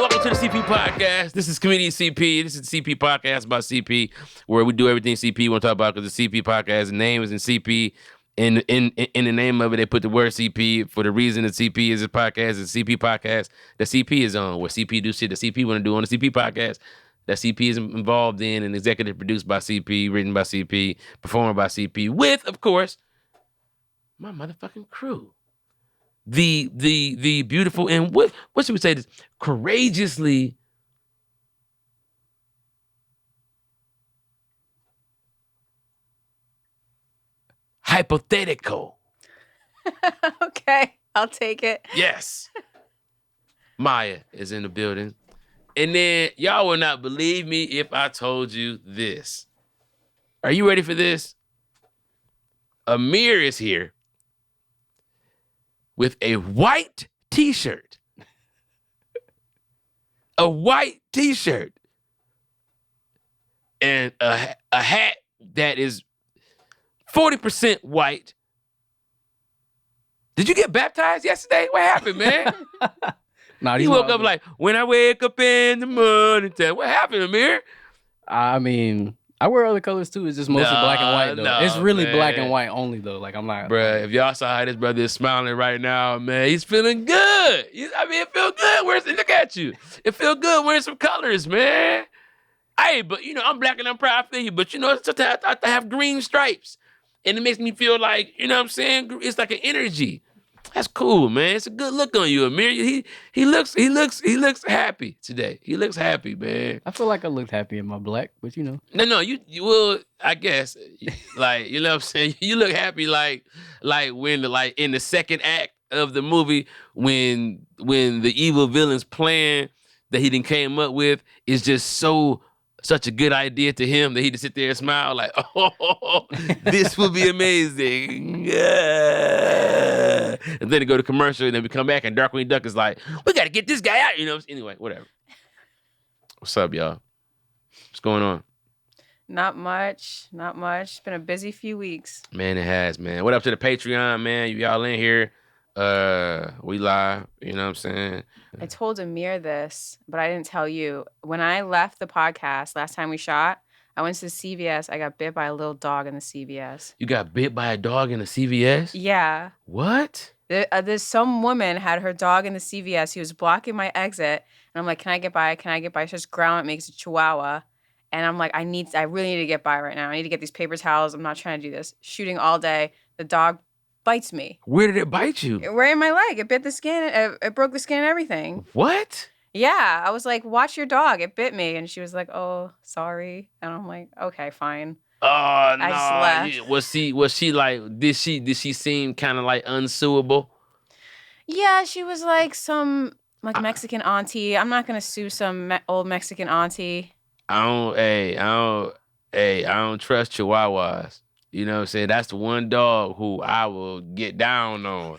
welcome to the CP Podcast. This is Comedian CP. This is the CP Podcast about CP, where we do everything CP want to talk about because the CP Podcast, the name is in CP. In the name of it, they put the word CP for the reason that CP is a podcast. It's a CP Podcast that CP is on, where CP do shit that CP want to do on the CP Podcast that CP is involved in, and executive produced by CP, written by CP, performed by CP, with, of course, my motherfucking crew. The beautiful and what should we say this? Courageously hypothetical. Okay, I'll take it. Yes. Maye is in the building. And then y'all will not believe me if I told you this. Are you ready for this? Amir is here with a white t-shirt. A white t-shirt. And a hat that is 40% white. Did you get baptized yesterday? What happened, man? Nah, He woke up like, when I wake up in the morning time. What happened, Amir? I mean, I wear other colors too. It's just mostly black and white though. It's really man. black and white only though. Like I'm not. Bruh, if y'all saw how this brother is smiling right now, man, he's feeling good. It feel good. Look at you. It feel good wearing some colors, man. Hey, but I'm black and I'm proud for you. But sometimes I have green stripes. And it makes me feel like, you know what I'm saying? It's like an energy. That's cool, man. It's a good look on you, Amir. He looks happy today. He looks happy, man. I feel like I looked happy in my black, but No, you will, I guess. Like, you know what I'm saying? You look happy like when in the second act of the movie when the evil villain's plan that he done came up with is just such a good idea to him that he just sit there and smile like, oh, this will be amazing. Yeah. And then they go to commercial and then we come back and Darkwing Duck is like, we got to get this guy out. Anyway, whatever. What's up, y'all? What's going on? Not much. It's been a busy few weeks. Man, it has, man. What up to the Patreon, man? Y'all in here. We live, you know what I'm saying? I told Amir this, but I didn't tell you. When I left the podcast last time we shot, I went to the CVS. I got bit by a little dog in the CVS. You got bit by a dog in the CVS? Yeah. What? There's some woman had her dog in the CVS. He was blocking my exit. And I'm like, can I get by? She just growling at me. It's a chihuahua. And I'm like, I really need to get by right now. I need to get these paper towels. I'm not trying to do this. Shooting all day. The dog bites me. Where did it bite you? Right in my leg. It bit the skin. It broke the skin and everything. What? Yeah. I was like, watch your dog. It bit me. And she was like, oh, sorry. And I'm like, okay, fine. Oh, no. I just left. Was she like, did she seem kind of like unsuable? Yeah, she was like some Mexican auntie. I'm not going to sue some old Mexican auntie. I don't trust chihuahuas. You know what I'm saying? That's the one dog who I will get down on.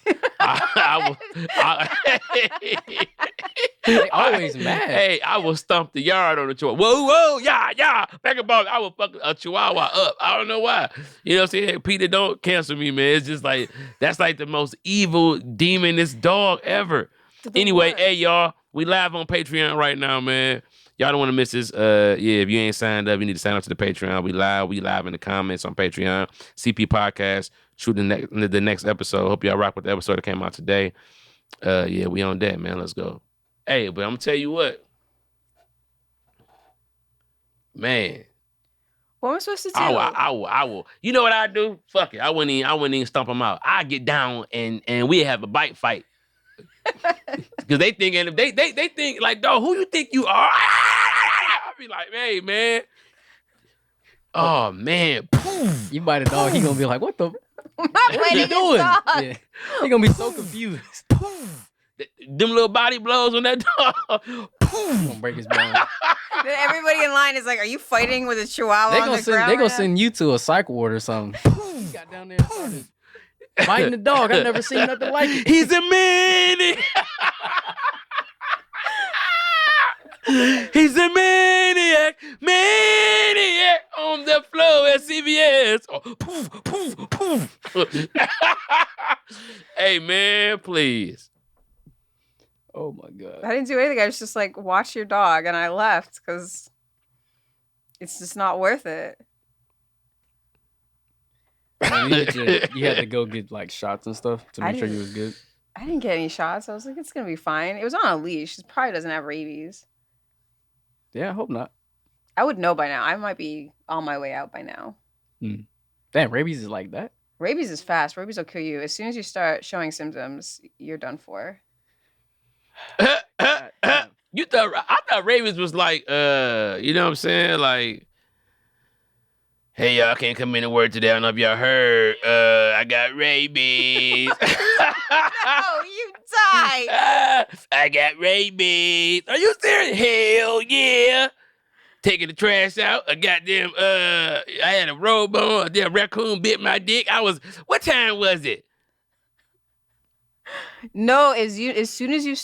They always mad. Hey, I will stomp the yard on the chihuahua. Whoa, yeah. Back about, I will fuck a chihuahua up. I don't know why. You know what I'm saying? Hey, Peter, don't cancel me, man. It's just like, that's like the most evil, demonist dog ever. Anyway, hey, y'all, we live on Patreon right now, man. Y'all don't want to miss this. If you ain't signed up, you need to sign up to the Patreon. We live in the comments on Patreon. CP Podcast. Shoot the next episode. Hope y'all rock with the episode that came out today. We on that, man. Let's go. Hey, but I'm gonna tell you what. Man. What am I supposed to do? I will. You know what I do? Fuck it. I wouldn't even stomp them out. I get down and we have a bite fight. Because they think, they think like, dog, who you think you are? I be like, hey, man. Oh, man. Poof. You bite a dog, he gonna be like, what the? What are you doing? Yeah. He gonna be so confused. Poof. Them little body blows on that dog. Poof. Gonna break his bone. Then everybody in line is like, are you fighting with a chihuahua on the ground? They gonna send you to a psych ward or something. You got down there and started biting the dog. I've never seen nothing like it. He's a maniac. He's a maniac on the floor at CVS. Oh, poof, poof, poof. Hey, man, please. Oh my god. I didn't do anything. I was just like, watch your dog, and I left because it's just not worth it. You had to go get like shots and stuff to I make sure you didn't- was good. I didn't get any shots. I was like, it's gonna be fine. It was on a leash. It probably doesn't have rabies. Yeah, I hope not. I would know by now. I might be on my way out by now. Damn, rabies is like that. Rabies is fast. Rabies will kill you. As soon as you start showing symptoms, you're done for. You thought I thought rabies was like you know what I'm saying? Like, hey y'all, I can't come into work today. I don't know if y'all heard. I got rabies. Oh, you died. I got rabies. Are you serious? Hell yeah. Taking the trash out. A goddamn I had a robe on, a damn raccoon bit my dick. What time was it? No, as soon as you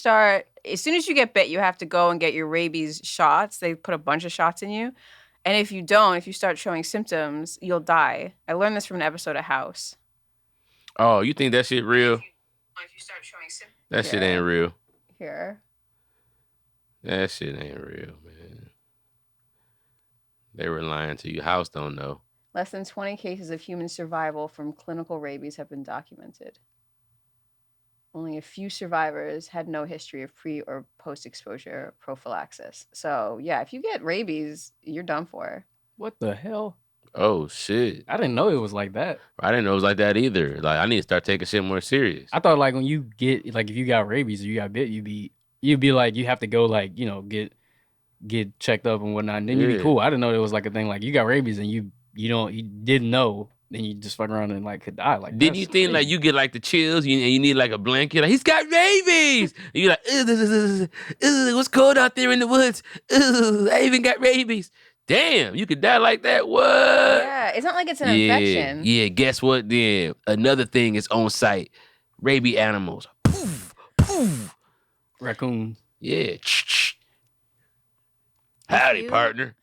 get bit, you have to go and get your rabies shots. They put a bunch of shots in you. And if you start showing symptoms, you'll die. I learned this from an episode of House. Oh, you think that shit real? If you start showing symptoms. That shit ain't real. Here. That shit ain't real, man. They were lying to you. House don't know. Less than 20 cases of human survival from clinical rabies have been documented. Only a few survivors had no history of pre or post-exposure prophylaxis. So, yeah, if you get rabies, you're done for. What the hell? Oh shit. I didn't know it was like that. I didn't know it was like that either. Like, I need to start taking shit more serious. I thought like when you get like if you got rabies or you got bit, you'd be like you have to go like, you know, get checked up and whatnot, and then you'd be cool. I didn't know it was like a thing like you got rabies and you didn't know, then you just fuck around and like could die. Like, didn't you think like you get like the chills and you need like a blanket? Like, he's got rabies. And you're like, what's cold out there in the woods? I even got rabies. Damn, you could die like that. What? Yeah, it's not like it's an infection. Yeah, guess what then? Another thing is on site. Rabies animals. Poof, poof. raccoons. Yeah. Howdy, partner.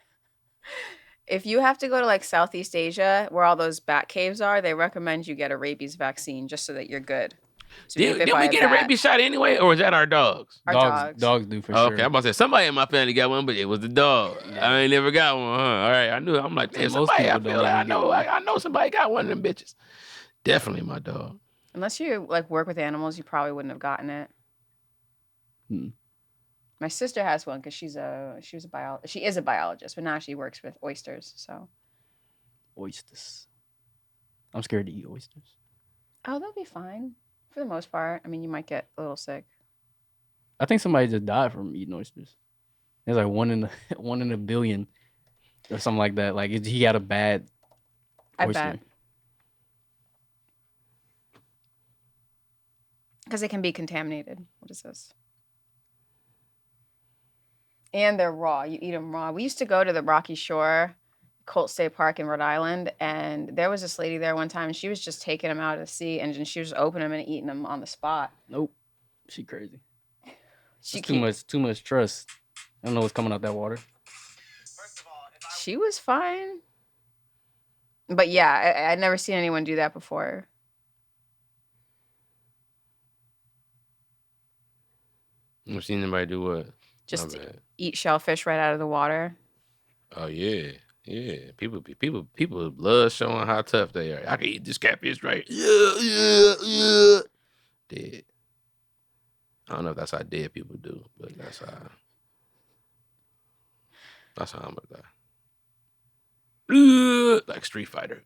If you have to go to like Southeast Asia, where all those bat caves are, they recommend you get a rabies vaccine just so that you're good. So Did we get a rabies shot anyway, or is that our dogs? Our Dogs do for sure. Okay, I'm about to say somebody in my family got one, but it was the dog. Yeah. I ain't never got one. Huh? All right, I knew. I'm like, damn, Most somebody. I people feel don't like I even get know. one. I know somebody got one of them bitches. Definitely my dog. Unless you like work with animals, you probably wouldn't have gotten it. My sister has one because she is a biologist, but now she works with oysters. So Oysters. I'm scared to eat oysters. they'll be fine for the most part. I mean, you might get a little sick. I think somebody just died from eating oysters. There's like one in a billion or something like that. Like he got a bad I oyster. bet. Because it can be contaminated. What is this? And they're raw. You eat them raw. We used to go to the Rocky Shore, Colt State Park in Rhode Island, and there was this lady there one time, and she was just taking them out of the sea, and she was opening them and eating them on the spot. Nope, she crazy. She Too much trust. I don't know what's coming out that water. She was fine. But yeah, I'd never seen anyone do that before. I've seen anybody do what? Just eat shellfish right out of the water. Oh yeah. People love showing how tough they are. I can eat this catfish right. Yeah. Dead. I don't know if that's how dead people do, but that's how I'm gonna die. Like Street Fighter.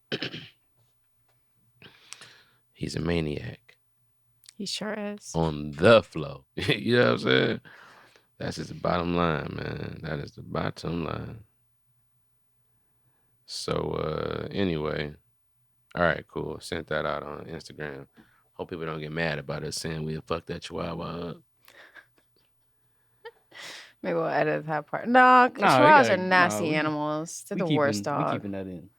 He's a maniac. He sure is. On the flow. You know what I'm saying? That's just the bottom line, man. That is the bottom line. So, anyway. All right, cool. Sent that out on Instagram. Hope people don't get mad about us saying we'll fuck that chihuahua up. Maybe we'll edit that part. No, chihuahuas are nasty animals. They're the worst dog. We keeping that in.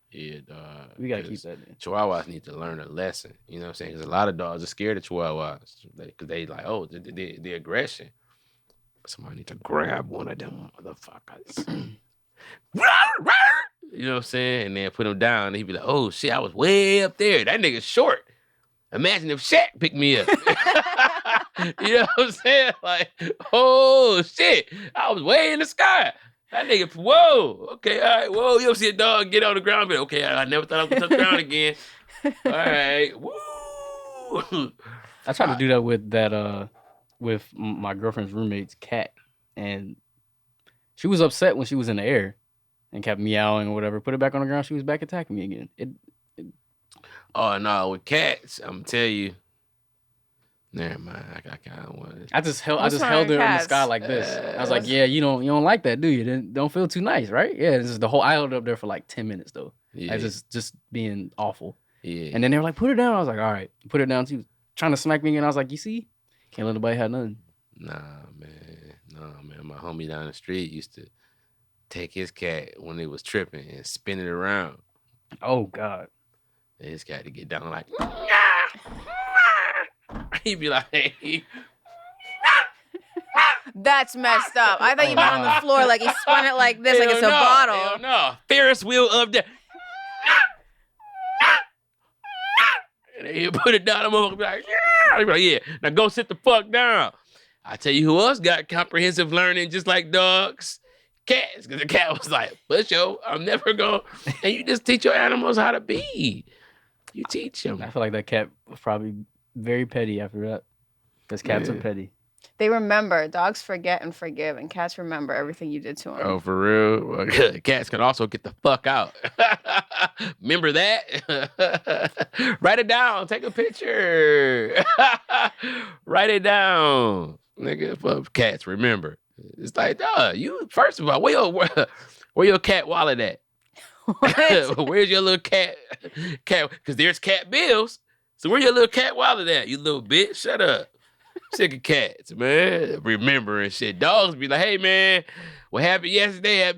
Yeah, dog. We gotta keep that in. Chihuahuas need to learn a lesson. You know what I'm saying? Because a lot of dogs are scared of chihuahuas. Because they like, oh, the aggression. Somebody need to grab one of them motherfuckers. You know what I'm saying? And then put him down. And he'd be like, oh, shit, I was way up there. That nigga's short. Imagine if Shaq picked me up. You know what I'm saying? Like, oh shit, I was way in the sky. That nigga, whoa, okay, all right, whoa, you ever see a dog get on the ground? But okay, I never thought I was gonna touch the ground again. All right, woo. I tried to do that with my girlfriend's roommate's cat, and she was upset when she was in the air and kept meowing or whatever. Put it back on the ground, she was back attacking me again. Oh no, with cats, I'm tell you. Never mind. I kind of want to. I just held What's wrong her with in the cats? sky like this. I was like, yeah, you don't like that, do you? Then don't feel too nice, right? Yeah, this is the whole. I held her up there for like 10 minutes though. Yeah. I just being awful. Yeah. And then they were like, put her down. I was like, all right, put her down. She was trying to smack me again. I was like, you see, can't let nobody have nothing. Nah, man. My homie down the street used to take his cat when it was tripping and spin it around. Oh God. And his cat to get down like. He'd be like. That's messed up. I thought you meant on the floor, like he spun it like this, like it's a bottle. Hell no. Ferris wheel up there. And he'll put it down. The motherfucker be like, yeah. He'd be like, yeah. Now go sit the fuck down. I tell you who else got comprehensive learning just like dogs? Cats. Because the cat was like, but yo, I'm never going. And you just teach your animals how to be. You teach them. I feel like that cat was probably very petty after that. Because cats are petty. They remember. Dogs forget and forgive, and cats remember everything you did to them. Oh, for real? Well, cats can also get the fuck out. Remember that? Write it down. Take a picture. Write it down. Nigga, fuck cats, remember. It's like, you, first of all, where your cat wallet at? Where's your little cat? Because there's cat bills. So where your little cat wallet at, you little bitch? Shut up. Sick of cats, man. Remembering shit. Dogs be like, hey, man, what happened yesterday.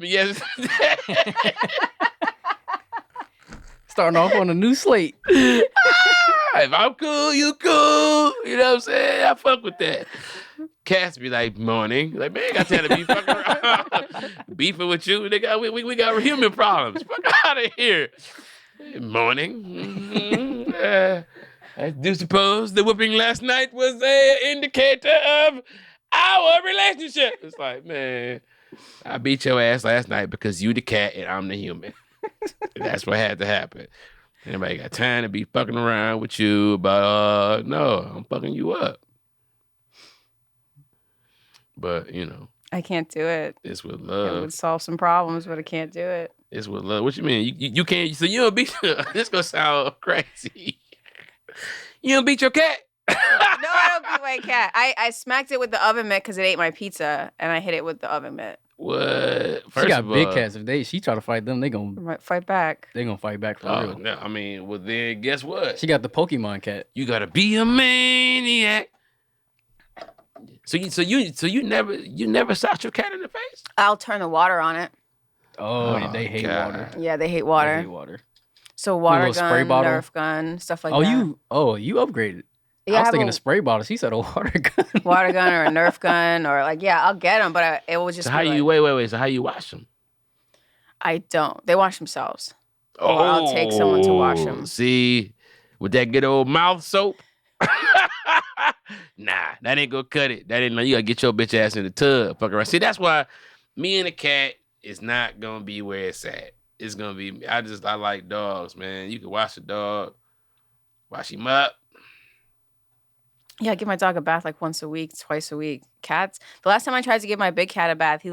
Starting off on a new slate. If I'm cool, you cool. You know what I'm saying? I fuck with that. Cats be like, morning. Like, man, got time to be fucking around. Beefing with you. We got human problems. Fuck out of here. Morning. Mm-hmm. I do suppose the whooping last night was an indicator of our relationship. It's like, man, I beat your ass last night because you the cat and I'm the human. That's what had to happen. Anybody got time to be fucking around with you, but no, I'm fucking you up. But, you know. I can't do it. It's with It love. would solve some problems, but I can't do it. It's with love. What you mean? You can't, so you don't beat, this gonna sound crazy. You don't beat your cat? No, I don't beat my cat. I smacked it with the oven mitt because it ate my pizza, and I hit it with the oven mitt. What? First she got big cats. If she try to fight them, they gonna fight back. They gonna fight back for real. No, I mean, well then guess what? She got the Pokemon cat. You gotta be a maniac. So you never shot your cat in the face? I'll turn the water on it. Oh, they hate water. Yeah, they hate water. They hate water. So water gun, spray bottle? Nerf gun, stuff like that. You upgraded. Yeah, I was thinking a spray bottle. She said a water gun. Water gun or a Nerf gun or I'll get them, but it was just. So how you wait? So how you wash them? I don't. They wash themselves. Oh, or I'll take someone to wash them. See, with that good old mouth soap. Nah, that ain't gonna cut it. That ain't. You gotta get your bitch ass in the tub. Fuck around. See, that's why me and the cat is not gonna be where it's at. It's gonna be. I like dogs, man. You can wash a dog, wash him up. Yeah, I give my dog a bath like once a week, twice a week. Cats. The last time I tried to give my big cat a bath, he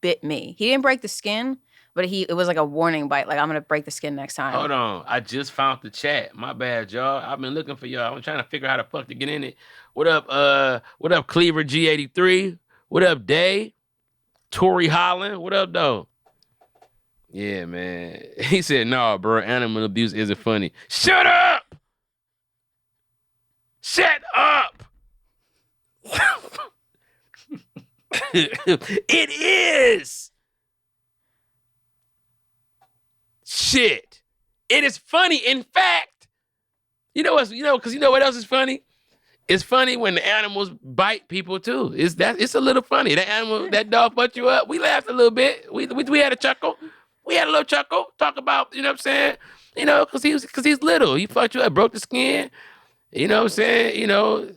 bit me. He didn't break the skin, but it was like a warning bite. Like, I'm gonna break the skin next time. Hold on, I just found the chat. My bad, y'all. I've been looking for y'all. I'm trying to figure out how the fuck to get in it. What up, Cleaver G83? What up, Day? Tori Holland? What up, though? Yeah, man. He said, "No, bro. Animal abuse isn't funny." Shut up! Shut up! It is. Shit. It is funny. In fact, because you know what else is funny? It's funny when the animals bite people too. It's a little funny. That dog fucked you up. We laughed a little bit. We had a chuckle. We had a little chuckle. Talk about, you know what I'm saying? You know, because he's little. He fucked you up, broke the skin. You know what I'm saying? You know,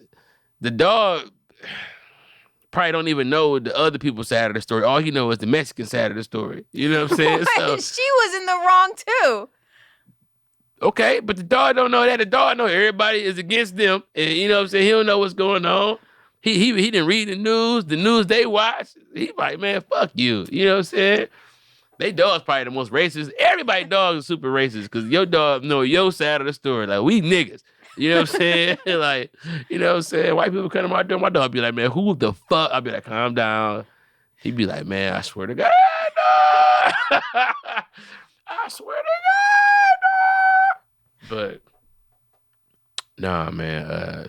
the dog probably don't even know the other people's side of the story. All he knows is the Mexican side of the story. You know what I'm saying? So, she was in the wrong too. okay, but the dog don't know that. The dog know everybody is against them. And you know what I'm saying? He don't know what's going on. He didn't read the news they watch. He like, man, fuck you. You know what I'm saying? They dog's probably the most racist. Everybody dog is super racist because your dog know your side of the story. Like, we niggas. You know what I'm saying? Like, you know what I'm saying? White people come to my door, my dog be like, man, who the fuck? I'll be like, calm down. He be like, man, I swear to God, no. I swear to God, no. But nah, man,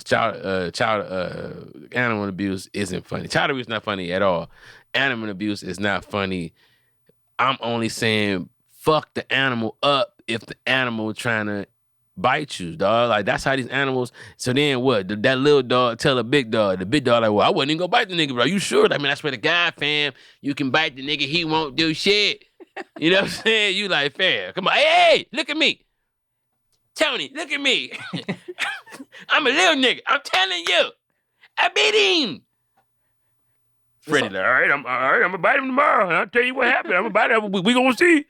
animal abuse isn't funny. Child abuse is not funny at all. Animal abuse is not funny. I'm only saying fuck the animal up if the animal trying to bite you, dog. Like, that's how these animals. So then what? That little dog tell a big dog. The big dog like, well, I wouldn't even go bite the nigga, bro. You sure? I mean, I swear to God, fam, you can bite the nigga. He won't do shit. You know what I'm saying? You like, fam, come on. Hey, look at me. Tony, look at me. I'm a little nigga. I'm telling you. I beat him. Freddie like, all right, I'm gonna bite him tomorrow. And I'll tell you what happened. I'm gonna bite him. We gonna see.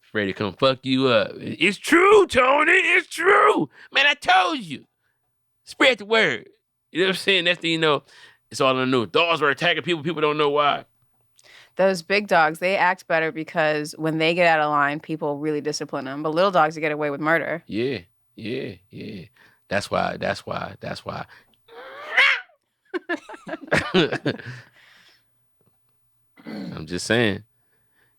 Freddie come fuck you up. It's true, Tony. It's true. Man, I told you. Spread the word. You know what I'm saying? Next thing you know, it's all in the news. Dogs are attacking people. People don't know why. Those big dogs, they act better because when they get out of line, people really discipline them. But little dogs, they get away with murder. Yeah. That's why. I'm just saying,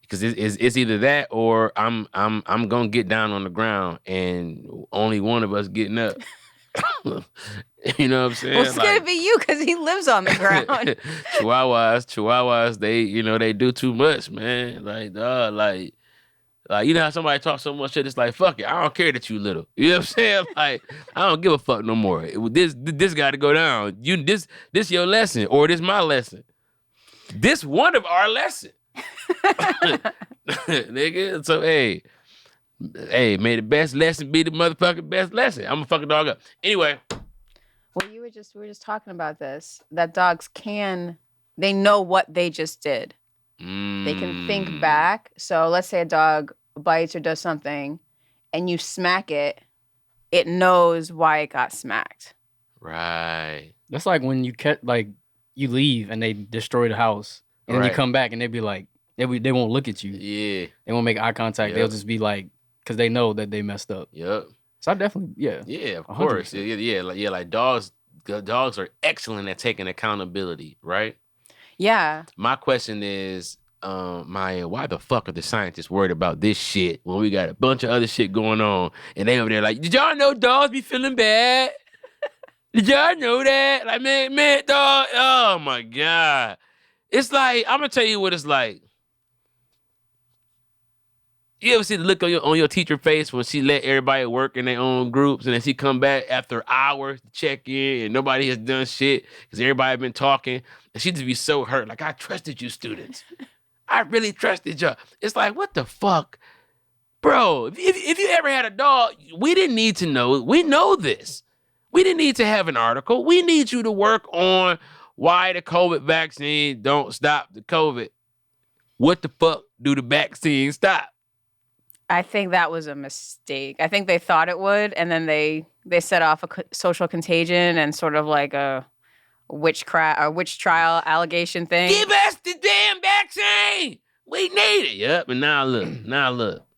because it's either that or I'm gonna get down on the ground and only one of us getting up. You know what I'm saying? Well, it's gonna be you because he lives on the ground. Chihuahuas, they do too much, man. Like, dog, like you know how somebody talks so much shit, it's like, fuck it, I don't care that you little. You know what I'm saying? Like, I don't give a fuck no more. This got to go down. This your lesson, or this my lesson. This one of our lesson. Nigga, so hey, may the best lesson be the motherfucking best lesson. I'm gonna fuck a dog up. Anyway. Well, we were just talking about this. That dogs they know what they just did. They can think back. So let's say a dog bites or does something and you smack it, it knows why it got smacked. Right. That's like when you you leave and they destroy the house and then you come back and they be like, they won't look at you. Yeah. They won't make eye contact. They'll just be like, because they know that they messed up. Yep. So I definitely, Yeah, of course. 100%. Yeah, like dogs are excellent at taking accountability, right? Yeah. My question is, Maye, why the fuck are the scientists worried about this shit when we got a bunch of other shit going on and they over there like, did y'all know dogs be feeling bad? Did y'all know that? Like, man, dog, oh my God. It's like, I'm gonna tell you what it's like. You ever see the look on your teacher face when she let everybody work in their own groups and then she come back after hours to check in and nobody has done shit because everybody been talking and she just be so hurt. Like, I trusted you students. I really trusted y'all. It's like, what the fuck? Bro, if you ever had a dog, we didn't need to know. We know this. We didn't need to have an article. We need you to work on why the COVID vaccine don't stop the COVID. What the fuck do the vaccine stop? I think that was a mistake. I think they thought it would, and then they set off a social contagion and sort of like a witch trial allegation thing. Give us the damn vaccine. We need it. Yep. And now look.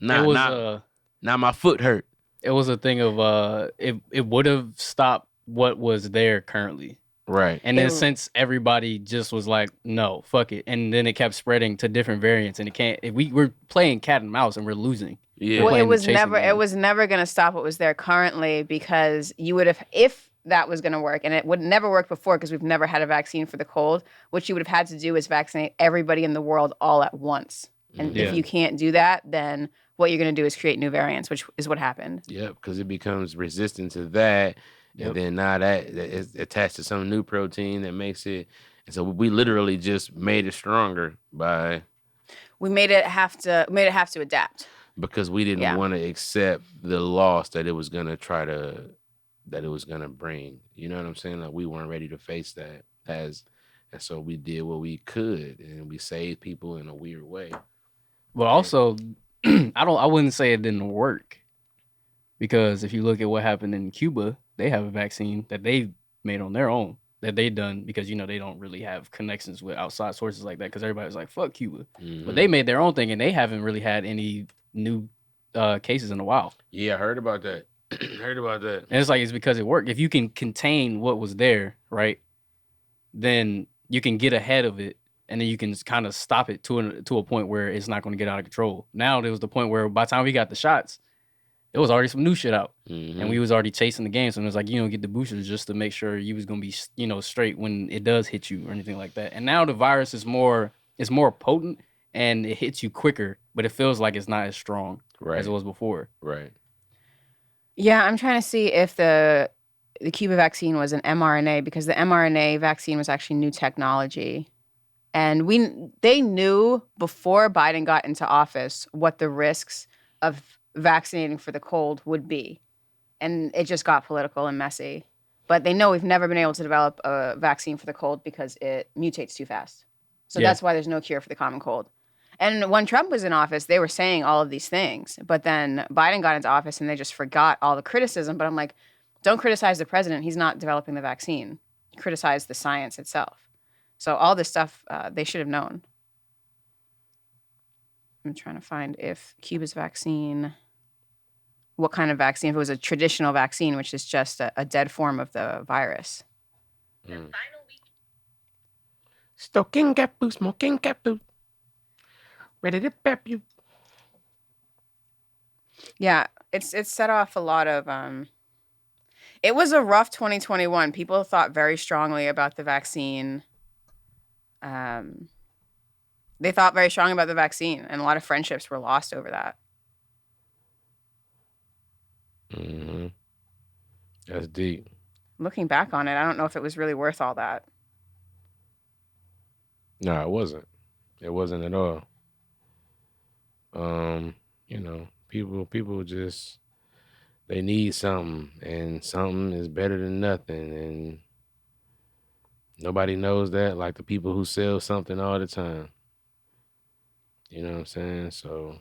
Now my foot hurt. It was a thing of it would have stopped what was there currently. Right. And then since everybody just was like, no, fuck it. And then it kept spreading to different variants. And we're playing cat and mouse and we're losing. Yeah. Well, it was never going to stop what was there currently because you would have, if that was going to work, and it would never work before because we've never had a vaccine for the cold, what you would have had to do is vaccinate everybody in the world all at once. And if you can't do that, then what you're going to do is create new variants, which is what happened. Yep, because it becomes resistant to that. And then now that is attached to some new protein that makes it. And so we literally just made it stronger by. We made it have to adapt. Because we didn't want to accept the loss that it was going to try to that it was gonna bring. You know what I'm saying? Like we weren't ready to face that and so we did what we could and we saved people in a weird way. But also, I wouldn't say it didn't work, because if you look at what happened in Cuba, they have a vaccine that they made on their own, that they done because they don't really have connections with outside sources like that, because everybody's like, fuck Cuba. But they made their own thing, and they haven't really had any new cases in a while. Yeah, I heard about that. Heard about that. And it's because it worked. If you can contain what was there, right, then you can get ahead of it, and then you can kind of stop it to a point where it's not going to get out of control. Now there was the point where by the time we got the shots, there was already some new shit out, and we was already chasing the game. So it was like, get the boosters just to make sure you was going to be, straight when it does hit you or anything like that. And now the virus is more potent and it hits you quicker, but it feels like it's not as strong as it was before. Right. Yeah, I'm trying to see if the Cuba vaccine was an mRNA, because the mRNA vaccine was actually new technology. And they knew before Biden got into office what the risks of vaccinating for the cold would be. And it just got political and messy. But they know we've never been able to develop a vaccine for the cold because it mutates too fast. So that's why there's no cure for the common cold. And when Trump was in office, they were saying all of these things. But then Biden got into office and they just forgot all the criticism. But I'm like, don't criticize the president. He's not developing the vaccine. Criticize the science itself. So all this stuff, they should have known. I'm trying to find if Cuba's vaccine, what kind of vaccine, if it was a traditional vaccine, which is just a dead form of the virus. Stoking capoo, smoking capoo. Ready to pep you. Yeah, it's set off a lot of... It was a rough 2021. People thought very strongly about the vaccine. They thought very strongly about the vaccine, and a lot of friendships were lost over that. That's deep. Looking back on it, I don't know if it was really worth all that. No, it wasn't. It wasn't at all. People just, they need something, and something is better than nothing, and nobody knows that like the people who sell something all the time. You know what I'm saying? So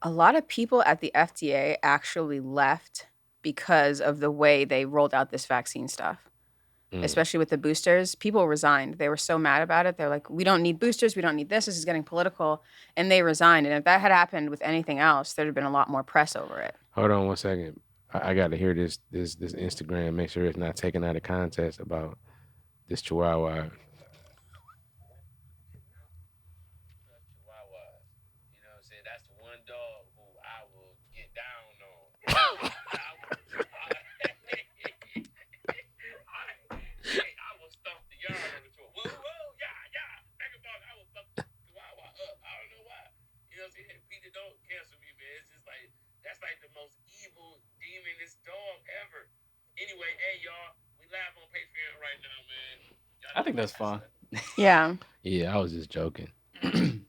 a lot of people at the FDA actually left because of the way they rolled out this vaccine stuff. Especially with the boosters, people resigned. They were so mad about it. They're like, we don't need boosters. We don't need this. This is getting political. And they resigned. And if that had happened with anything else, there'd have been a lot more press over it. Hold on 1 second. I got to hear this Instagram. Make sure it's not taken out of context about this Chihuahua. You know what I'm saying? That's the one dog who I will get down on. I will stomp the yard on the tour. Whoa, yeah. Back about, I will fuck the Chihuahua up. I don't know why. You know what I'm saying? Peter, don't cancel me, man. It's just like, that's like the most evil, demonist dog ever. Anyway, hey, y'all, we live on Patreon right now, man. I think that's fine. Yeah. Yeah, I was just joking.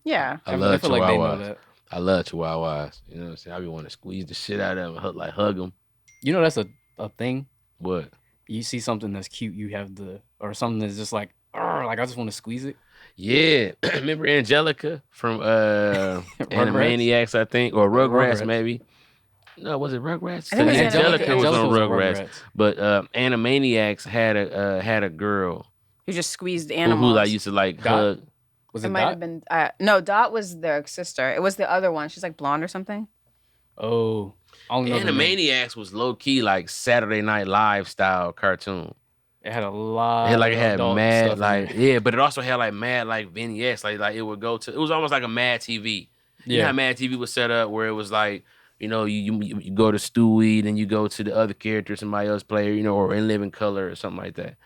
Yeah. I love feel Chihuahuas. like they know that. I love Chihuahuas. You know what I'm saying? I be wanting to squeeze the shit out of them, hug them. That's a thing. What? You see something that's cute, you have or something that's just like I just want to squeeze it. Yeah. Remember Angelica from Animaniacs, I think, or Rugrats maybe. No, was it Rugrats? I think it was Angelica was on Rugrats. Rugrats. But Animaniacs had a girl Who just squeezed who animals. like used to like Dot? hug. Was It it might Dot? have been... no, Dot was their sister. It was the other one. She's like blonde or something. Oh, I only know the name. Animaniacs was low key like Saturday Night Live style cartoon. It had a lot. It had adult mad stuff in like there. but it also had like mad like vignettes like it would go to. It was almost like a Mad TV. You know how Mad TV was set up where it was like, you go to Stewie, then you go to the other character, somebody else player, or In Living Color or something like that.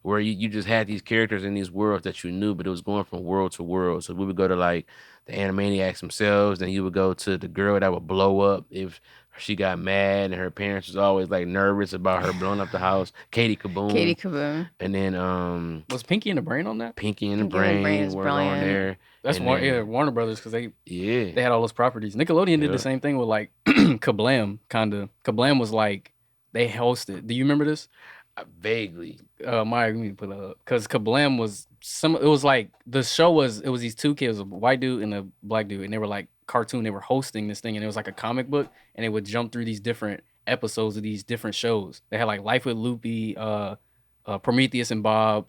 Where you just had these characters in these worlds that you knew, but it was going from world to world. So we would go to like the Animaniacs themselves, then you would go to the girl that would blow up if she got mad, and her parents was always like nervous about her blowing up the house. Katie Kaboom. And then Was Pinky and the Brain on that? Pinky and the Pinky and the Brain Brain is was brilliant. on there. That's And Warner Brothers, because they Yeah. had all those properties. Nickelodeon did the same thing with like Kablam, kind of. Kablam was like They hosted. Do you remember this? Vaguely. Maye, let me put it up because Kablam was some. It was like the show was. It was these two kids, a white dude and a black dude, and they were like cartoon. They were hosting this thing, and it was like a comic book, and they would jump through these different episodes of these different shows. They had like Life with Loopy, Prometheus and Bob,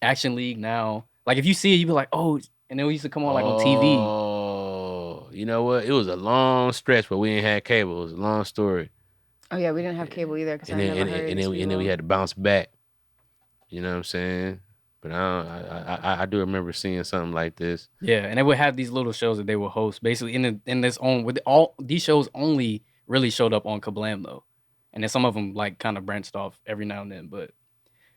Action League. Now, like if you see it, you be like, oh, and it used to come on like on TV. Oh, you know what? It was a long stretch, but we ain't had cable. It was a long story. Oh yeah, we didn't have cable either because I And then, never and, heard and, it. then, and then we had to bounce back. You know what I'm saying? But I do remember seeing something like this. Yeah, and they would have these little shows that they would host. Basically, in this own with all these shows only really showed up on Kablam though, and then some of them like kind of branched off every now and then. But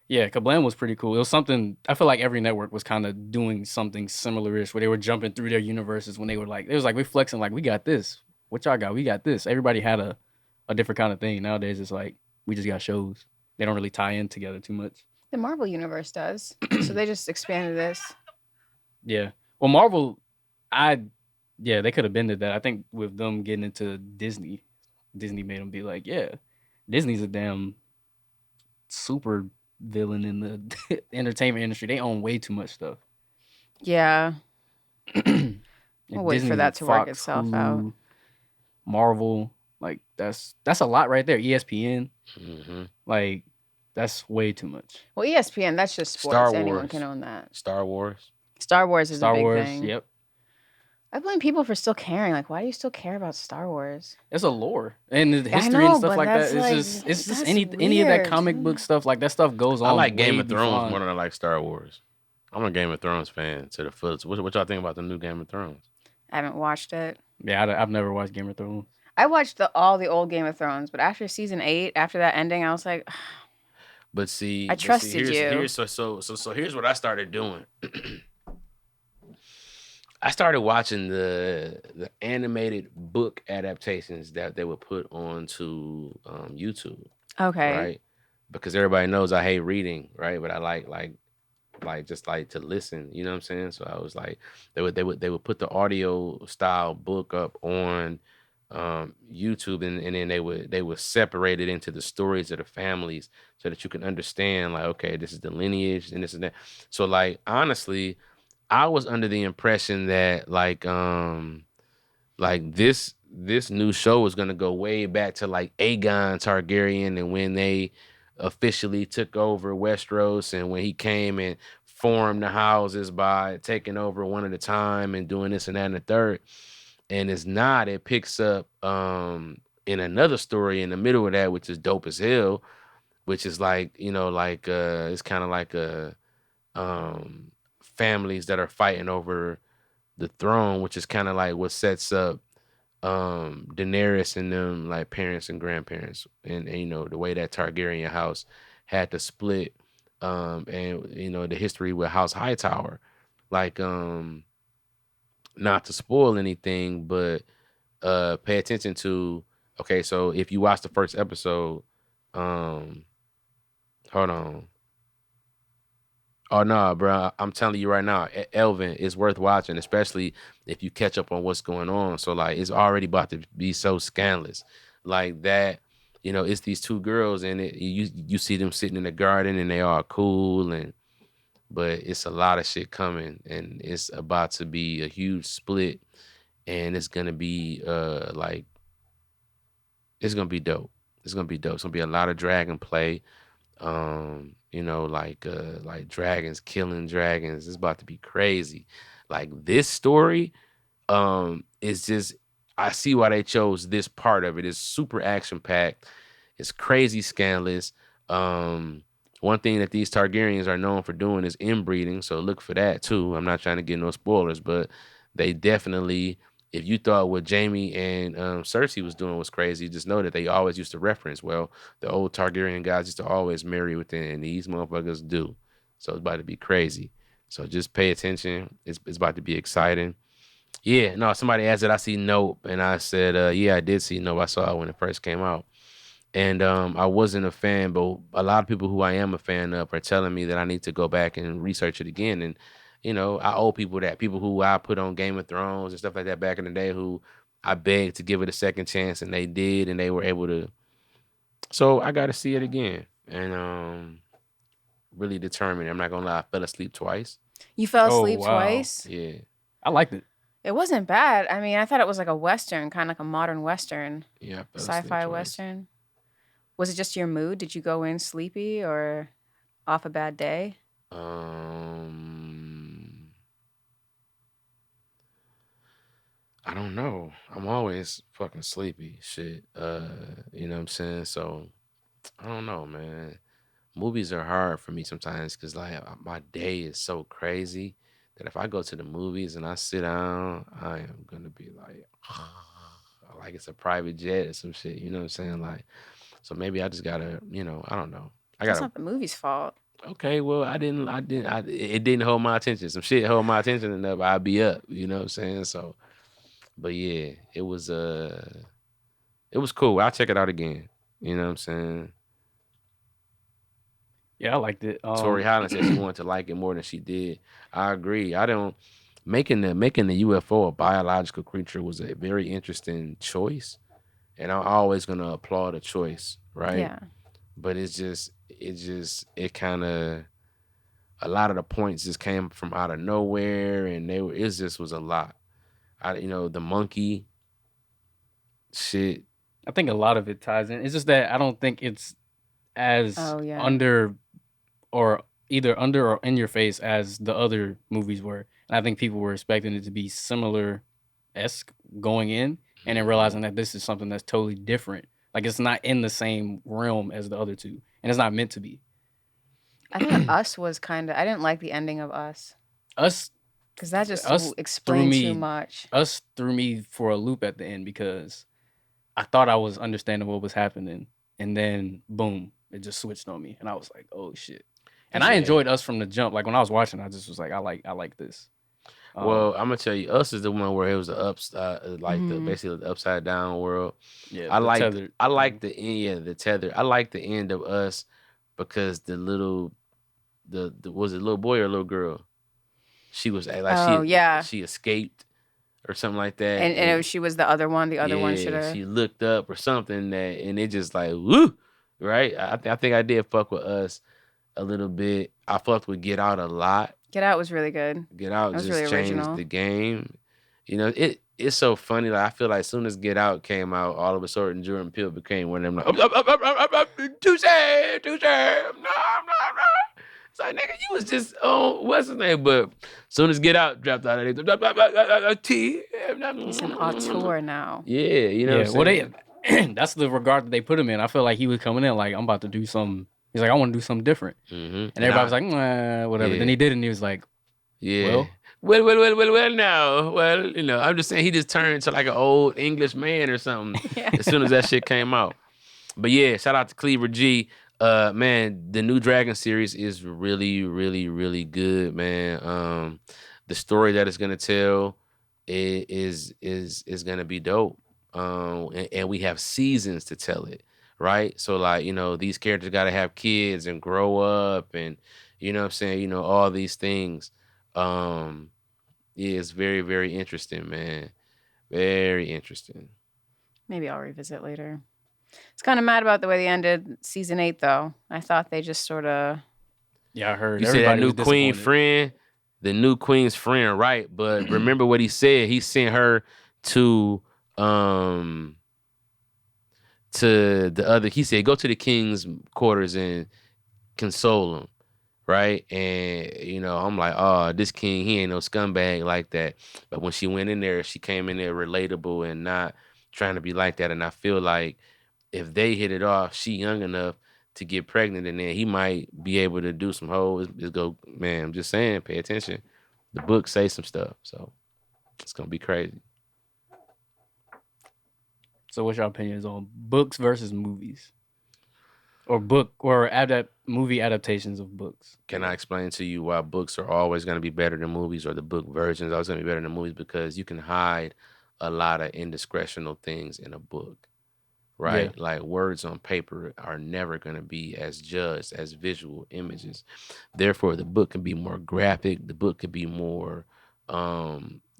yeah, Kablam was pretty cool. It was something I feel like every network was kind of doing something similar-ish where they were jumping through their universes when they were like, it was like we flexing like we got this. What y'all got? We got this. Everybody had a different kind of thing. Nowadays it's like we just got shows. They don't really tie in together too much. The Marvel universe does, so they just expanded this. Yeah. Well, Marvel, they could have been to that. I think with them getting into Disney made them be like, yeah, Disney's a damn super villain in the entertainment industry. They own way too much stuff. Yeah. And We'll wait for that to work itself out. Marvel, like that's a lot right there. ESPN, Mm-hmm. like that's way too much. Well, ESPN, that's just sports. Star Anyone Wars. can own that. Star Wars. Star Wars is Star a big Wars, thing. yep. I blame people for still caring. Like, why do you still care about Star Wars? It's a lore and the I history know, and stuff but like that. that's like- It's just that's any of that weird. comic book stuff. Like that stuff goes on. I like Game way of Thrones beyond- more than I like Star Wars. I'm a Game of Thrones fan to the fullest. What y'all think about the new Game of Thrones? I haven't watched it. Yeah, I've never watched Game of Thrones. I watched all the old Game of Thrones, but after season 8, after that ending, I was like, But see, I trusted you. Here's here's what I started doing. I started watching the animated book adaptations that they would put onto YouTube, okay. right? Because everybody knows I hate reading, right? But I like just like to listen, you know what I'm saying? So I was like, they would put the audio style book up on YouTube, and then they would separate it into the stories of the families so that you can understand, like, okay, this is the lineage and this and that. So like honestly, I was under the impression that like this new show was gonna go way back to like Aegon Targaryen and when they officially took over Westeros and when he came and formed the houses by taking over one at a time and doing this and that and the third. And it's not. It picks up in another story in the middle of that, which is dope as hell, which is like, it's kind of like a families that are fighting over the throne, which is kind of like what sets up Daenerys and them like parents and grandparents, and the way that Targaryen house had to split, and the history with House Hightower, like not to spoil anything, but pay attention to. Okay, so if you watch the first episode, hold on. Oh no, bro! I'm telling you right now, Elvin, it's worth watching, especially if you catch up on what's going on. So like, it's already about to be so scandalous, like that. It's these two girls, and you see them sitting in the garden, and they are cool, but it's a lot of shit coming, and it's about to be a huge split, and it's gonna be it's gonna be dope. It's gonna be dope. It's gonna be a lot of dragon play. Like dragons killing dragons. It's about to be crazy. Like this story, is just, I see why they chose this part of it. It's super action packed. It's crazy scandalous. One thing that these Targaryens are known for doing is inbreeding, so look for that too. I'm not trying to get no spoilers, but they definitely, if you thought what Jaime and Cersei was doing was crazy, just know that they always used to reference, well, the old Targaryen guys used to always marry within, and these motherfuckers do. So it's about to be crazy. So just pay attention. It's about to be exciting. Yeah, no, somebody asked that I see Nope, and I said, yeah, I did see Nope. I saw it when it first came out. And I wasn't a fan, but a lot of people who I am a fan of are telling me that I need to go back and research it again. And, I owe people that. People who I put on Game of Thrones and stuff like that back in the day who I begged to give it a second chance, and they did, and they were able to So I got to see it again and really determine. I'm not gonna lie, I fell asleep twice. You fell Oh asleep wow, twice? Yeah, I liked it. It wasn't bad. I mean, I thought it was like a Western, kind of like a modern Western, yeah, I fell asleep sci-fi twice. Western. Was it just your mood? Did you go in sleepy or off a bad day? Um, I don't know. I'm always fucking sleepy. Shit. You know what I'm saying? So I don't know, man. Movies are hard for me sometimes because like my day is so crazy that if I go to the movies and I sit down, I am gonna be like it's a private jet or some shit. You know what I'm saying? Like, so maybe I just gotta, I don't know. I That's gotta. not the movie's fault. Okay, well, it didn't hold my attention. Some shit held my attention enough. I'd be up. You know what I'm saying? So, but yeah, it was cool. I'll check it out again. You know what I'm saying? Yeah, I liked it. Tori Holland said she wanted to like it more than she did. I agree. I don't making the UFO a biological creature was a very interesting choice, and I'm always gonna applaud a choice, right? Yeah. But it kind of a lot of the points just came from out of nowhere, and it just was a lot. The monkey shit. I think a lot of it ties in. It's just that I don't think it's as Oh yeah. under or either under or in your face as the other movies were. And I think people were expecting it to be similar esque going in and then realizing that this is something that's totally different. Like it's not in the same realm as the other two. And it's not meant to be. I think Us was kind of. I didn't like the ending of Us Us because that just us threw explained too me much. us threw me for a loop at the end because I thought I was understanding what was happening. And then boom, it just switched on me. And I was like, oh shit. And I Yeah. enjoyed Us from the jump. Like when I was watching, I just was like, I like this. Well, I'm gonna tell you, Us is the one where it was the Mhm. basically the upside down world. Yeah, I the like tethered. I like the end, yeah, the tether. I like the end of Us because the was it little boy or little girl? She was like Oh yeah. she escaped or something like that, And she was the other one. The other one should yeah, have. she looked up or something and it just like woo, right? I think I did fuck with Us a little bit. I fucked with Get Out a lot. Get Out was really good. Get Out That was really just changed original. the game. It's so funny. Like I feel like as soon as Get Out came out, all of a sudden Jordan Peele became one of them like touche, touche, no. It's like nigga, you was just what's his name? But as soon as Get Out dropped out, T. He's an auteur now. Yeah, you know Yeah, what I'm well, saying. that's the regard that they put him in. I feel like he was coming in like I'm about to do something. He's like I want to do something different, and everybody was like whatever. Yeah. Then he did, it and he was like, Yeah. well, Well, now. Well, I'm just saying he just turned to like an old English man or something Yeah. as soon as that shit came out. But yeah, shout out to Cleaver G. Man, the new Dragon series is really, really, really good, man. The story that it's gonna tell is gonna be dope. And we have seasons to tell it, right? So like, these characters gotta have kids and grow up and you know what I'm saying, all these things. Um, yeah, it's very, very interesting, man. Very interesting. Maybe I'll revisit later. It's kind of mad about the way they ended season 8, though. I thought they just sort of. yeah, I heard You say that everybody new was queen disappointed. friend, the new queen's friend, right? But remember what he said. He sent her to the other. He said, "Go to the king's quarters and console him." Right? And I'm like, oh, this king, he ain't no scumbag like that. But when she went in there, she came in there relatable and not trying to be like that. And I feel like if they hit it off, she young enough to get pregnant, and then he might be able to do some hoes. Just go, man. I'm just saying, pay attention. The book say some stuff, so it's gonna be crazy. So, what's your opinions on books versus movies, or movie adaptations of books? Can I explain to you why books are always going to be better than movies, or the book versions are always going to be better than movies? Because you can hide a lot of indiscretional things in a book, right? Yeah. Like words on paper are never going to be as judged as visual images. Therefore, the book can be more graphic. The book could be more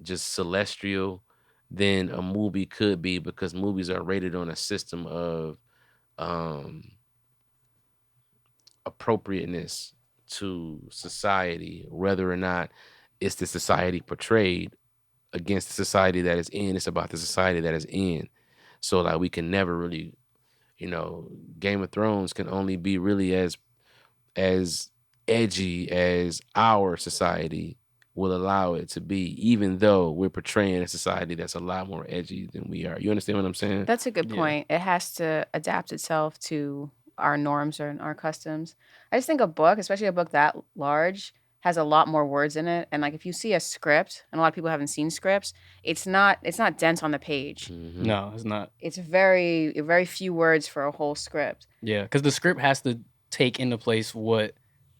just celestial than a movie could be because movies are rated on a system of appropriateness to society, whether or not it's the society portrayed against the society that is in. It's about the society that is in. So like we can never really, Game of Thrones can only be really as edgy as our society will allow it to be, even though we're portraying a society that's a lot more edgy than we are. You understand what I'm saying? That's a good Yeah. point. It has to adapt itself to our norms or our customs. I just think a book, especially a book that large, has a lot more words in it. And like if you see a script, and a lot of people haven't seen scripts, it's not dense on the page. Mhm. No, it's not. It's very few words for a whole script. Yeah, because the script has to take into place what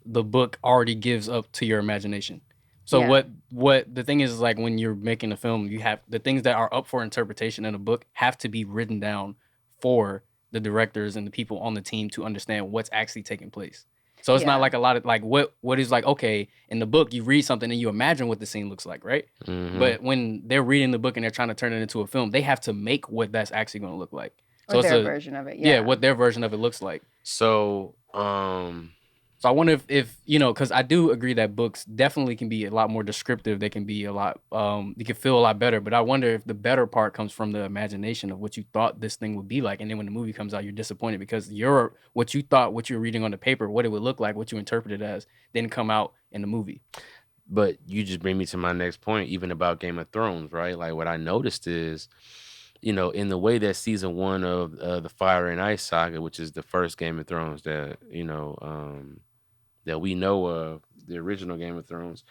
the book already gives up to your imagination. So Yeah. what the thing is like when you're making a film, you have the things that are up for interpretation in a book have to be written down for the directors and the people on the team to understand what's actually taking place. So it's Yeah. not like a lot of like what is like, okay, in the book you read something and you imagine what the scene looks like, right? Mhm. But when they're reading the book and they're trying to turn it into a film, they have to make what that's actually going to look like. Or So it's their a version of it. yeah, Yeah. what their version of it looks like. So, So I wonder if because I do agree that books definitely can be a lot more descriptive. They can be a lot, you can feel a lot better. But I wonder if the better part comes from the imagination of what you thought this thing would be like, and then when the movie comes out, you're disappointed because what you thought, what you're reading on the paper, what it would look like, what you interpreted as, didn't come out in the movie. but you just bring me to my next point, even about Game of Thrones, right? Like what I noticed is, in the way that season 1 of the Fire and Ice saga, which is the first Game of Thrones that that we know of, the original Game of Thrones,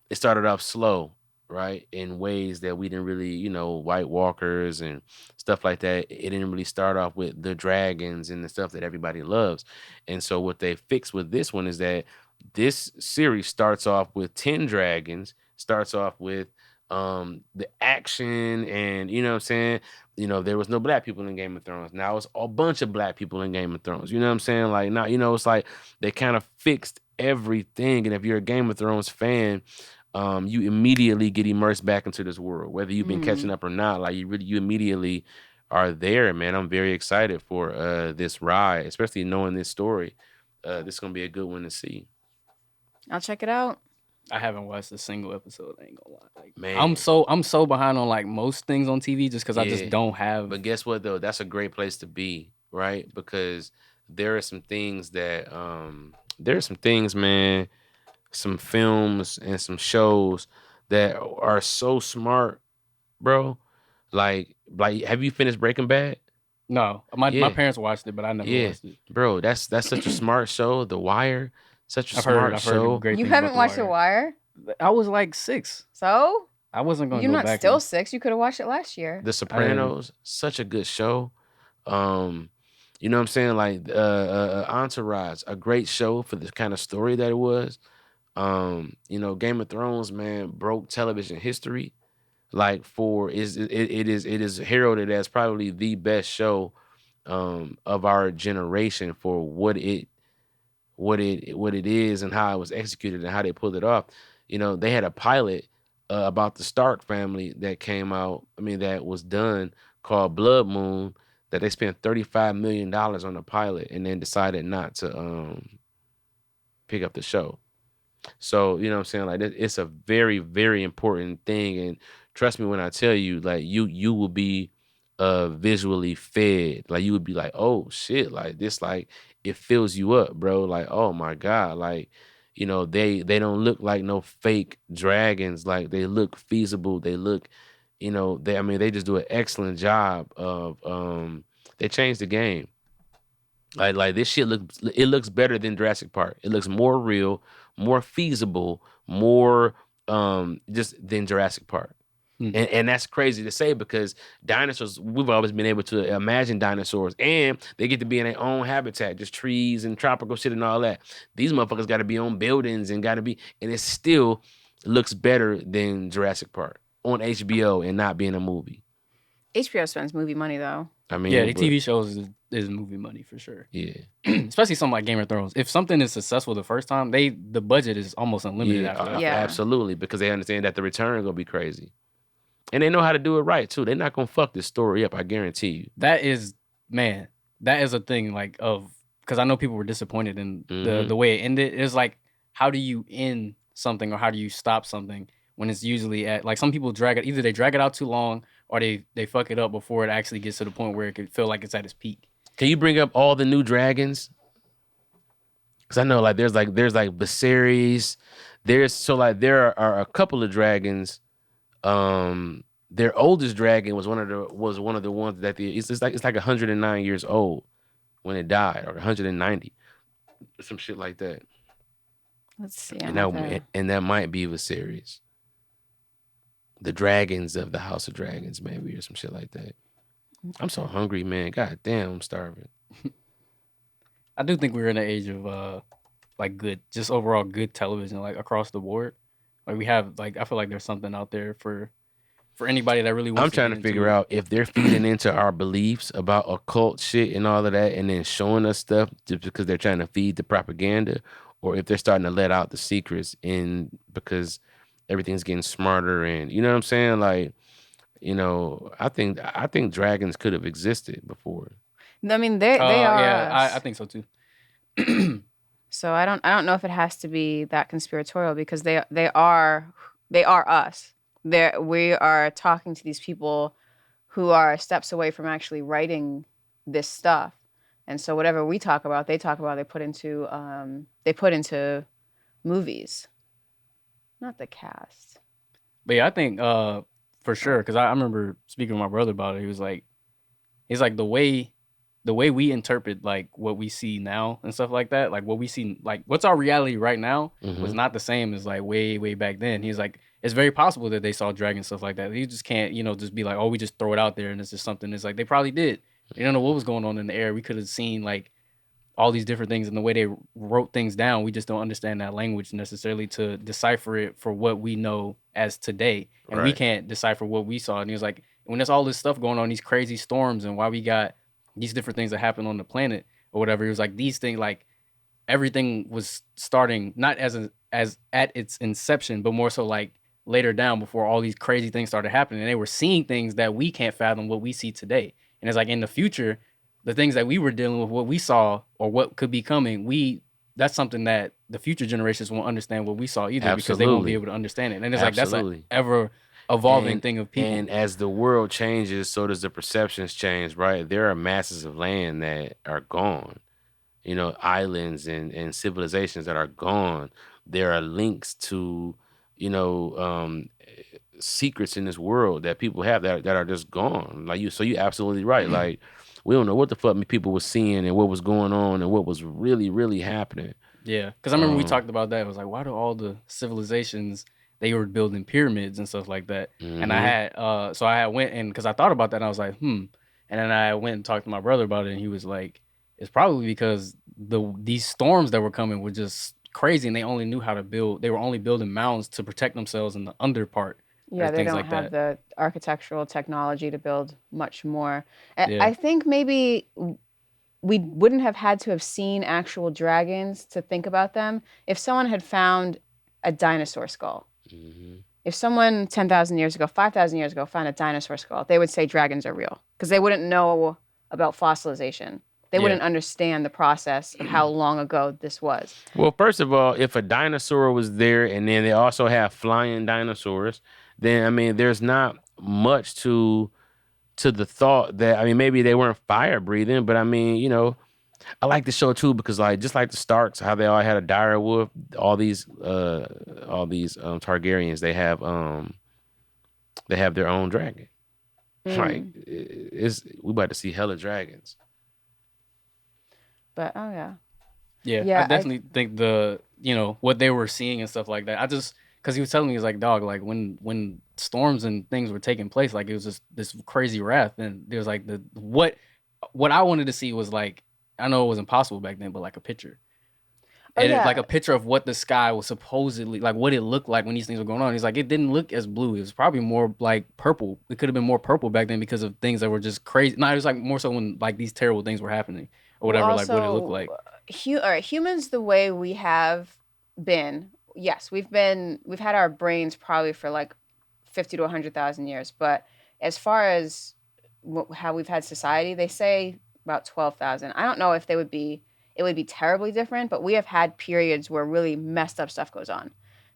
it started off slow, right? In ways that we didn't really, White Walkers and stuff like that. It didn't really start off with the dragons and the stuff that everybody loves. And so what they fixed with this one is that this series starts off with 10 dragons, starts off with the action, and you know what I'm saying? There was no black people in Game of Thrones. Now it's a bunch of black people in Game of Thrones. You know what I'm saying? Like now, it's like they kind of fixed everything. And if you're a Game of Thrones fan, you immediately get immersed back into this world, whether you've been catching up or not. Like you immediately are there, man. I'm very excited for this ride, especially knowing this story. This is gonna be a good one to see. I'll check it out. I haven't watched a single episode. I ain't gonna lie. Like, Man. I'm so behind on like most things on TV just because I just Yeah. don't have. But guess what though? That's a great place to be, right? Because there are some things that man, some films and some shows that are so smart, bro. Like have you finished Breaking Bad? No, my Yeah. parents watched it, but I never Yeah, watched it. bro, that's such a smart show. The Wire, such a I've smart heard show. great You things haven't about watched The The Wire. Wire? I was like 6. So? I wasn't gonna You're go not back. still 6. You could have watched it last year. The Sopranos, such a good show. You know what I'm saying? Like Entourage, a great show for the kind of story that it was. Game of Thrones, man, broke television history. Like it is heralded as probably the best show of our generation for what it is and how it was executed and how they pulled it off. They had a pilot about the Stark family that came out. I mean, that was done, called Blood Moon. That they spent $35 million on the pilot and then decided not to pick up the show. So, you know what I'm saying? Like, it's a very, very important thing. And trust me when I tell you, like, you will be visually fed. Like, you would be like, oh, shit. Like, this, like, it fills you up, bro. Like, oh, my God. Like, they don't look like no fake dragons. Like, they look feasible. They look, they just do an excellent job of, they changed the game. Like this shit looks better than Jurassic Park. It looks more real, more feasible, more just than Jurassic Park. And that's crazy to say because dinosaurs, we've always been able to imagine dinosaurs and they get to be in their own habitat, just trees and tropical shit and all that. These motherfuckers got to be on buildings and it still looks better than Jurassic Park on HBO and not being a movie. HBO spends movie money though. I mean, yeah, the TV shows is movie money for sure. Yeah. Especially something like Game of Thrones. If something is successful the first time, the budget is almost unlimited after that. Yeah. Absolutely, because they understand that the return gonna be crazy. And they know how to do it right too. They're not gonna fuck this story up, I guarantee you. That is, man, that is a thing like of because I know people were disappointed in Mhm. the way it ended. It's like how do you end something or how do you stop something when it's usually at like some people drag it either they drag it out too long or they fuck it up before it actually gets to the point where it could feel like it's at its peak. Can you bring up all the new dragons? Because I know like there's like Viserys. There are a couple of dragons. Their oldest dragon was one of the ones that it's like 109 years old when it died, or 190, some shit like that. Let's see. And that might be Viserys. The dragons of the House of Dragons, maybe, or some shit like that. I'm so hungry, man. God damn, I'm starving. I do think we're in an age of like good, just overall good television, like across the board. Like we have, like I feel like there's something out there for anybody that really I'm wants to trying get to into figure it. out if they're feeding into our beliefs about occult shit and all of that, and then showing us stuff just because they're trying to feed the propaganda, or if they're starting to let out the secrets in because everything's getting smarter, and you know what I'm saying? Like, I think dragons could have existed before. I mean, they are Yeah, I us. think so too. So I don't know if it has to be that conspiratorial because they are us. We are talking to these people who are steps away from actually writing this stuff. And so whatever we talk about, they talk about, they put into movies, not the cast. But yeah, I think for sure because I remember speaking with my brother about it. He was like, it's like the way we interpret like what we see now and stuff like that, like what we see, like what's our reality right now was Hmm. not the same as like way back then. He's like, it's very possible that they saw dragons stuff like that. You just can't, just be like, oh, we just throw it out there and it's just something. It's like they probably did. You don't know what was going on in the air. We could have seen like all these different things and the way they wrote things down. We just don't understand that language necessarily to decipher it for what we know as today. And we Right. can't decipher what we saw. And he was like, when there's all this stuff going on, these crazy storms and why we got these different things that happen on the planet or whatever, he was like, these things, like everything was starting not as at its inception, but more so like later down before all these crazy things started happening. And they were seeing things that we can't fathom what we see today. And it's like in the future, the things that we were dealing with, what we saw or what could be coming, that's something that the future generations won't understand what we saw either because they won't be Absolutely. able to understand it. And it's like that's a Absolutely. ever evolving And thing of people. and as the world changes, so does the perceptions change, right? There are masses of land that are gone. Islands and civilizations that are gone. There are links to, secrets in this world that people have that are just gone. Like you, so you absolutely right. Like we don't know what the fuck people were seeing and what was going on and what was really, really happening. Yeah, because I remember we Um, talked about that. It was like, why do all the civilizations they were building pyramids and stuff like that? And I hmm had, so I had went and because I thought about that, and I was like, and then I went and talked to my brother about it, and he was like, it's probably because these storms that were coming were just crazy, and they only knew how to build. They were only building mounds to protect themselves in the under part or Yeah, they things don't like have that. the architectural technology to build much more. I Yeah. I think maybe we wouldn't have had to have seen actual dragons to think about them if someone had found a dinosaur skull. hmm If someone 10,000 years ago, 5,000 years ago found a dinosaur skull, they would say dragons are real because they wouldn't know about fossilization. They Yeah. wouldn't understand the process of how long ago this was. Well, first of all, if a dinosaur was there, and then they also have flying dinosaurs, then I mean, there's not much to the thought that, I mean, maybe they weren't fire breathing, but I mean, I like the show too because, like, just like the Starks, how they all had a dire wolf. All these Targaryens, they have their own dragon. Like, Mm. it's we about to see hella dragons. But oh yeah, Yeah, I yeah, definitely think what they were seeing and stuff like that. I just because he was telling me, he's like, dog, like when storms and things were taking place, like it was just this crazy wrath, and there was like what I wanted to see was like, I know it was impossible back then, but like a picture. oh And like yeah. a picture of what the sky was supposedly like, what it looked like when these things were going on. He's like, it didn't look as blue. It was probably more like purple. It could have been more purple back then because of things that were just crazy. No, it was like more so when like these terrible things were happening or Well, whatever, like what it looked also, like. all right, humans the way we have been, yes, we've had our brains probably for like 50 to 100,000 years, but as far as how we've had society, they say about 12,000. I don't know if it would be terribly different, but we have had periods where really messed up stuff goes on.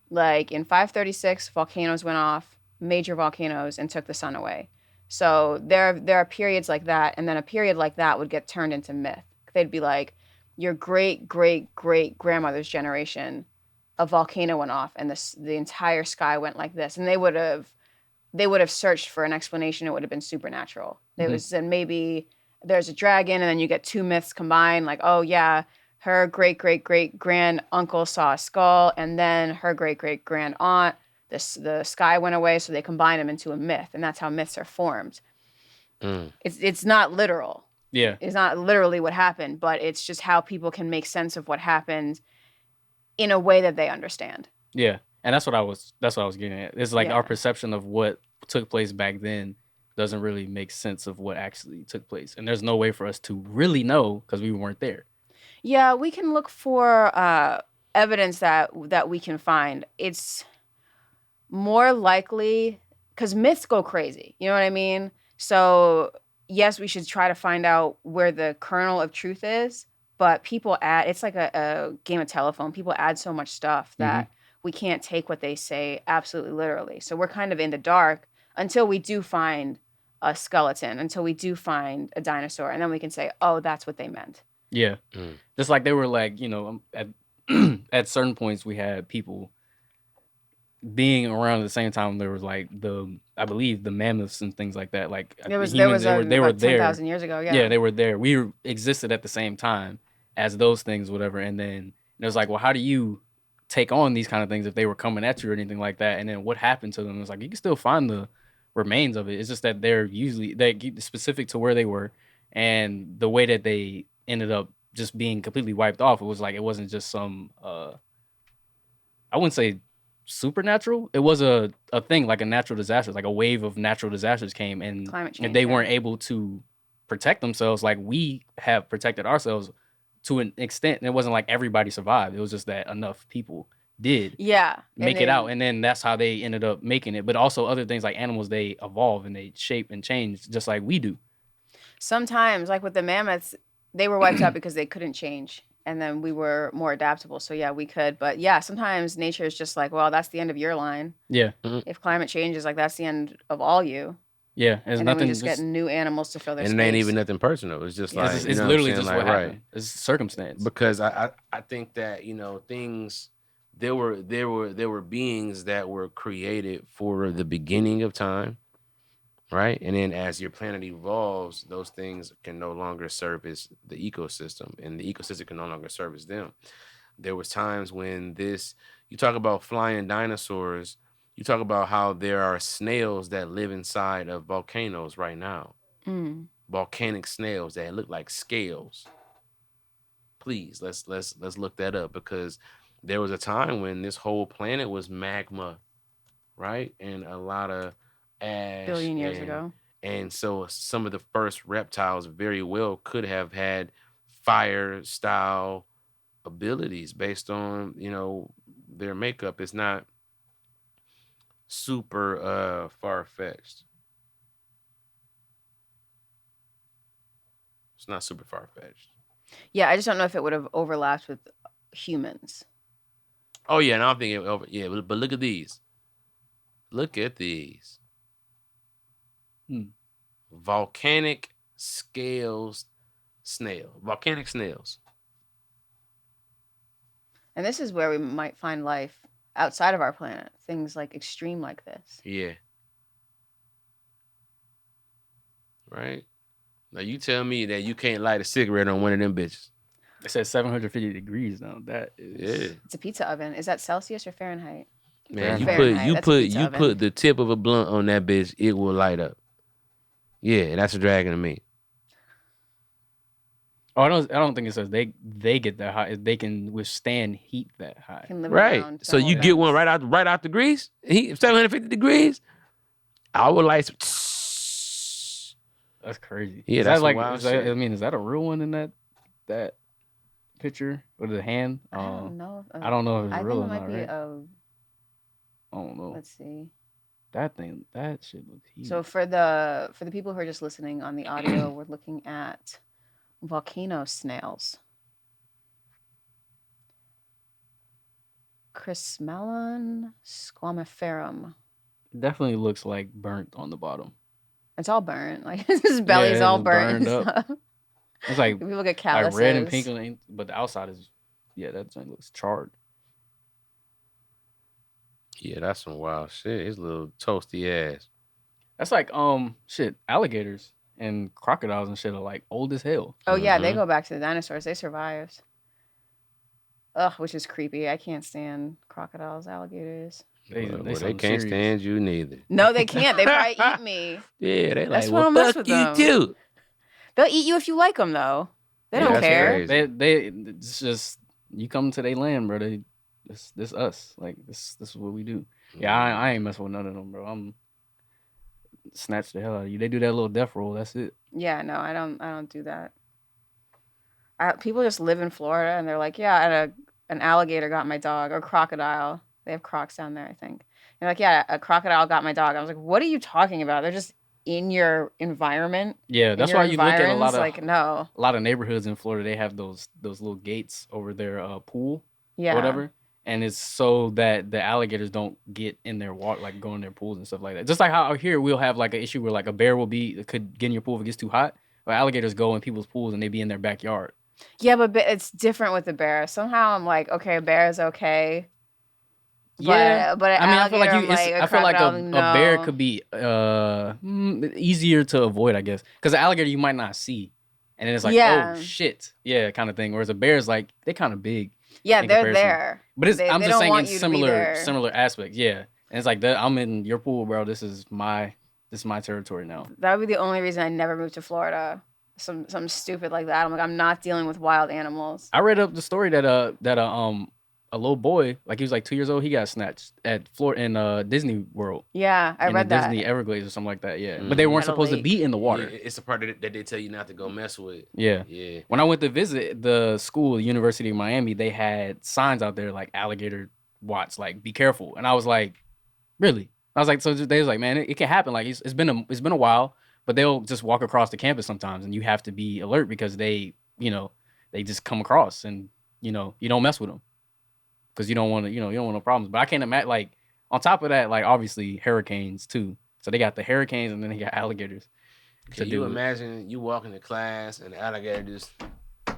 Like in 536, volcanoes went off, major volcanoes, and took the sun away. So there are periods like that, and then a period like that would get turned into myth. They'd be like, your great great great grandmother's generation, a volcano went off, and the entire sky went like this, and they would have searched for an explanation. It would have been supernatural. There was, and maybe there's a dragon, and then you get two myths combined, like, oh yeah, her great great great grand uncle saw a skull, and then her great great grand aunt, the sky went away, so they combine them into a myth, and that's how myths are formed. It's not literal. Yeah. It's not literally what happened, but it's just how people can make sense of what happened in a way that they understand. Yeah. And that's what I was getting at. It's like our perception of what took place back then doesn't really make sense of what actually took place. And there's no way for us to really know because we weren't there. Yeah, we can look for evidence that we can find. It's more likely because myths go crazy. You know what I mean? So yes, we should try to find out where the kernel of truth is, but people add, it's like a game of telephone. People add so much stuff that we can't take what they say absolutely literally. So we're kind of in the dark until we do find a skeleton, until we do find a dinosaur, and then we can say, oh, that's what they meant. Yeah. Just like they were like, you know, at at certain points we had people being around at the same time. There was like I believe the mammoths and things like that. Like There was they were like there 10,000 years ago. Yeah. Yeah, they were there. We existed at the same time as those things, whatever. And then it was like, well, how do you take on these kind of things if they were coming at you or anything like that? And then what happened to them? It's like you can still find the remains of it. It's just that they're usually specific to where they were and the way that they ended up just being completely wiped off. It was like it wasn't just some I wouldn't say supernatural. It was a thing, like a natural disaster, like a wave of natural disasters came, and Climate change, they weren't able to protect themselves like we have protected ourselves to an extent. And it wasn't like everybody survived. It was just that enough people did make it out, and then that's how they ended up making it. But also other things like animals, they evolve and they shape and change just like we do. Sometimes, like with the mammoths, they were wiped out because they couldn't change. And then we were more adaptable. So yeah, we could. But yeah, sometimes nature is just like, well, that's the end of your line. Yeah. If climate changes, like that's the end of all you. Yeah. And then we just get new animals to fill their space. And it ain't even nothing personal. It's just like, it's literally just what happened. Right. It's circumstance. Because I think that, you know, things, there were beings that were created for the beginning of time. Right. And then as your planet evolves, those things can no longer service the ecosystem, and the ecosystem can no longer service them. There was times when you talk about flying dinosaurs, you talk about how there are snails that live inside of volcanoes right now. Volcanic snails that look like scales. Please, let's look that up, because there was a time when this whole planet was magma, right? And a lot of ash, billion years ago. And so some of the first reptiles very well could have had fire style abilities based on, you know, their makeup. It's not super far-fetched. It's not super far-fetched. Yeah, I just don't know if it would have overlapped with humans. Oh yeah, and I'm thinking but look at these. Look at these. Volcanic snails. And this is where we might find life outside of our planet. Things like extreme like this. Yeah. Right? Now you tell me that you can't light a cigarette on one of them bitches. It says 750 degrees now. That is... It's a pizza oven. Is that Celsius or Fahrenheit? Man, Fahrenheit. you put the tip of a blunt on that bitch, it will light up. Yeah, that's a dragon to me. Oh, I don't think it says they get that high. They can withstand heat that high. Right. So you get one right out the grease. Heat 750 degrees. I would like some. That's crazy. Yeah, that's like. Is that a real one in that picture with the hand? I don't know. I don't know if it's real or not. Right? I don't know. Let's see. That shit looks huge. So for the people who are just listening on the audio, we're looking at Volcano snails. Crismelon squamiferum. Definitely looks like burnt on the bottom. It's all burnt. Like his belly's Yeah, all just burnt. burned up. It's like People get calluses. red and pink, but the outside is that thing looks charred. Yeah, that's some wild shit. His little toasty ass. That's like shit. Alligators and crocodiles and shit are like old as hell. Oh yeah, they go back to the dinosaurs. They survived. Ugh, which is creepy. I can't stand crocodiles, alligators. They can't stand you neither. No, they can't. They probably eat me. Yeah, they That's like, why I well, don't mess fuck with you them. too. They'll eat you if you like them, though. They Yeah, don't that's care. crazy. They it's just you come to their land, bro. This us. Like this is what we do. Yeah, I ain't messing with none of them, bro. I'm snatch the hell out of you. They do that little death roll. That's it. Yeah, no, I don't do that. People just live in Florida and they're like, yeah, an alligator got my dog, or crocodile. They have crocs down there, I think. They're like, yeah, a crocodile got my dog. I was like, what are you talking about? They're just in your environment. Yeah, that's why you look at a lot of neighborhoods in Florida. They have those little gates over their pool, or whatever, and it's so that the alligators don't get in their water, like go in their pools and stuff like that. Just like how out here we'll have like an issue where like a bear could get in your pool if it gets too hot, but alligators go in people's pools and they be in their backyard. Yeah, but it's different with the bear. Somehow I'm like, okay, a bear is okay. Yeah, but I feel like a bear could be easier to avoid, I guess, because an alligator you might not see, and then it's like, oh shit, kind of thing. Whereas a bear is like they kind of big. Yeah, they're there, but I'm just saying in similar aspects. Yeah, and it's like that. I'm in your pool, bro. This is my territory now. That would be the only reason I never moved to Florida. Something stupid like that. I'm like, I'm not dealing with wild animals. I read up the story that a little boy, like he was like 2 years old, he got snatched at Disney World. Yeah, I read that. Disney Everglades or something like that. Yeah, but they weren't supposed to be in the water. Yeah, it's a part that they tell you not to go mess with. Yeah, yeah. When I went to visit the school, the University of Miami, they had signs out there like alligator watch, like be careful. And I was like, really? I was like, so they was like, man, it can happen. Like it's been a while, but they'll just walk across the campus sometimes, and you have to be alert because they just come across, and you don't mess with them. Because you don't want no problems. But I can't imagine, like, on top of that, like, obviously, hurricanes, too. So they got the hurricanes, and then they got alligators. Can you imagine you walking to class, and the alligator just, and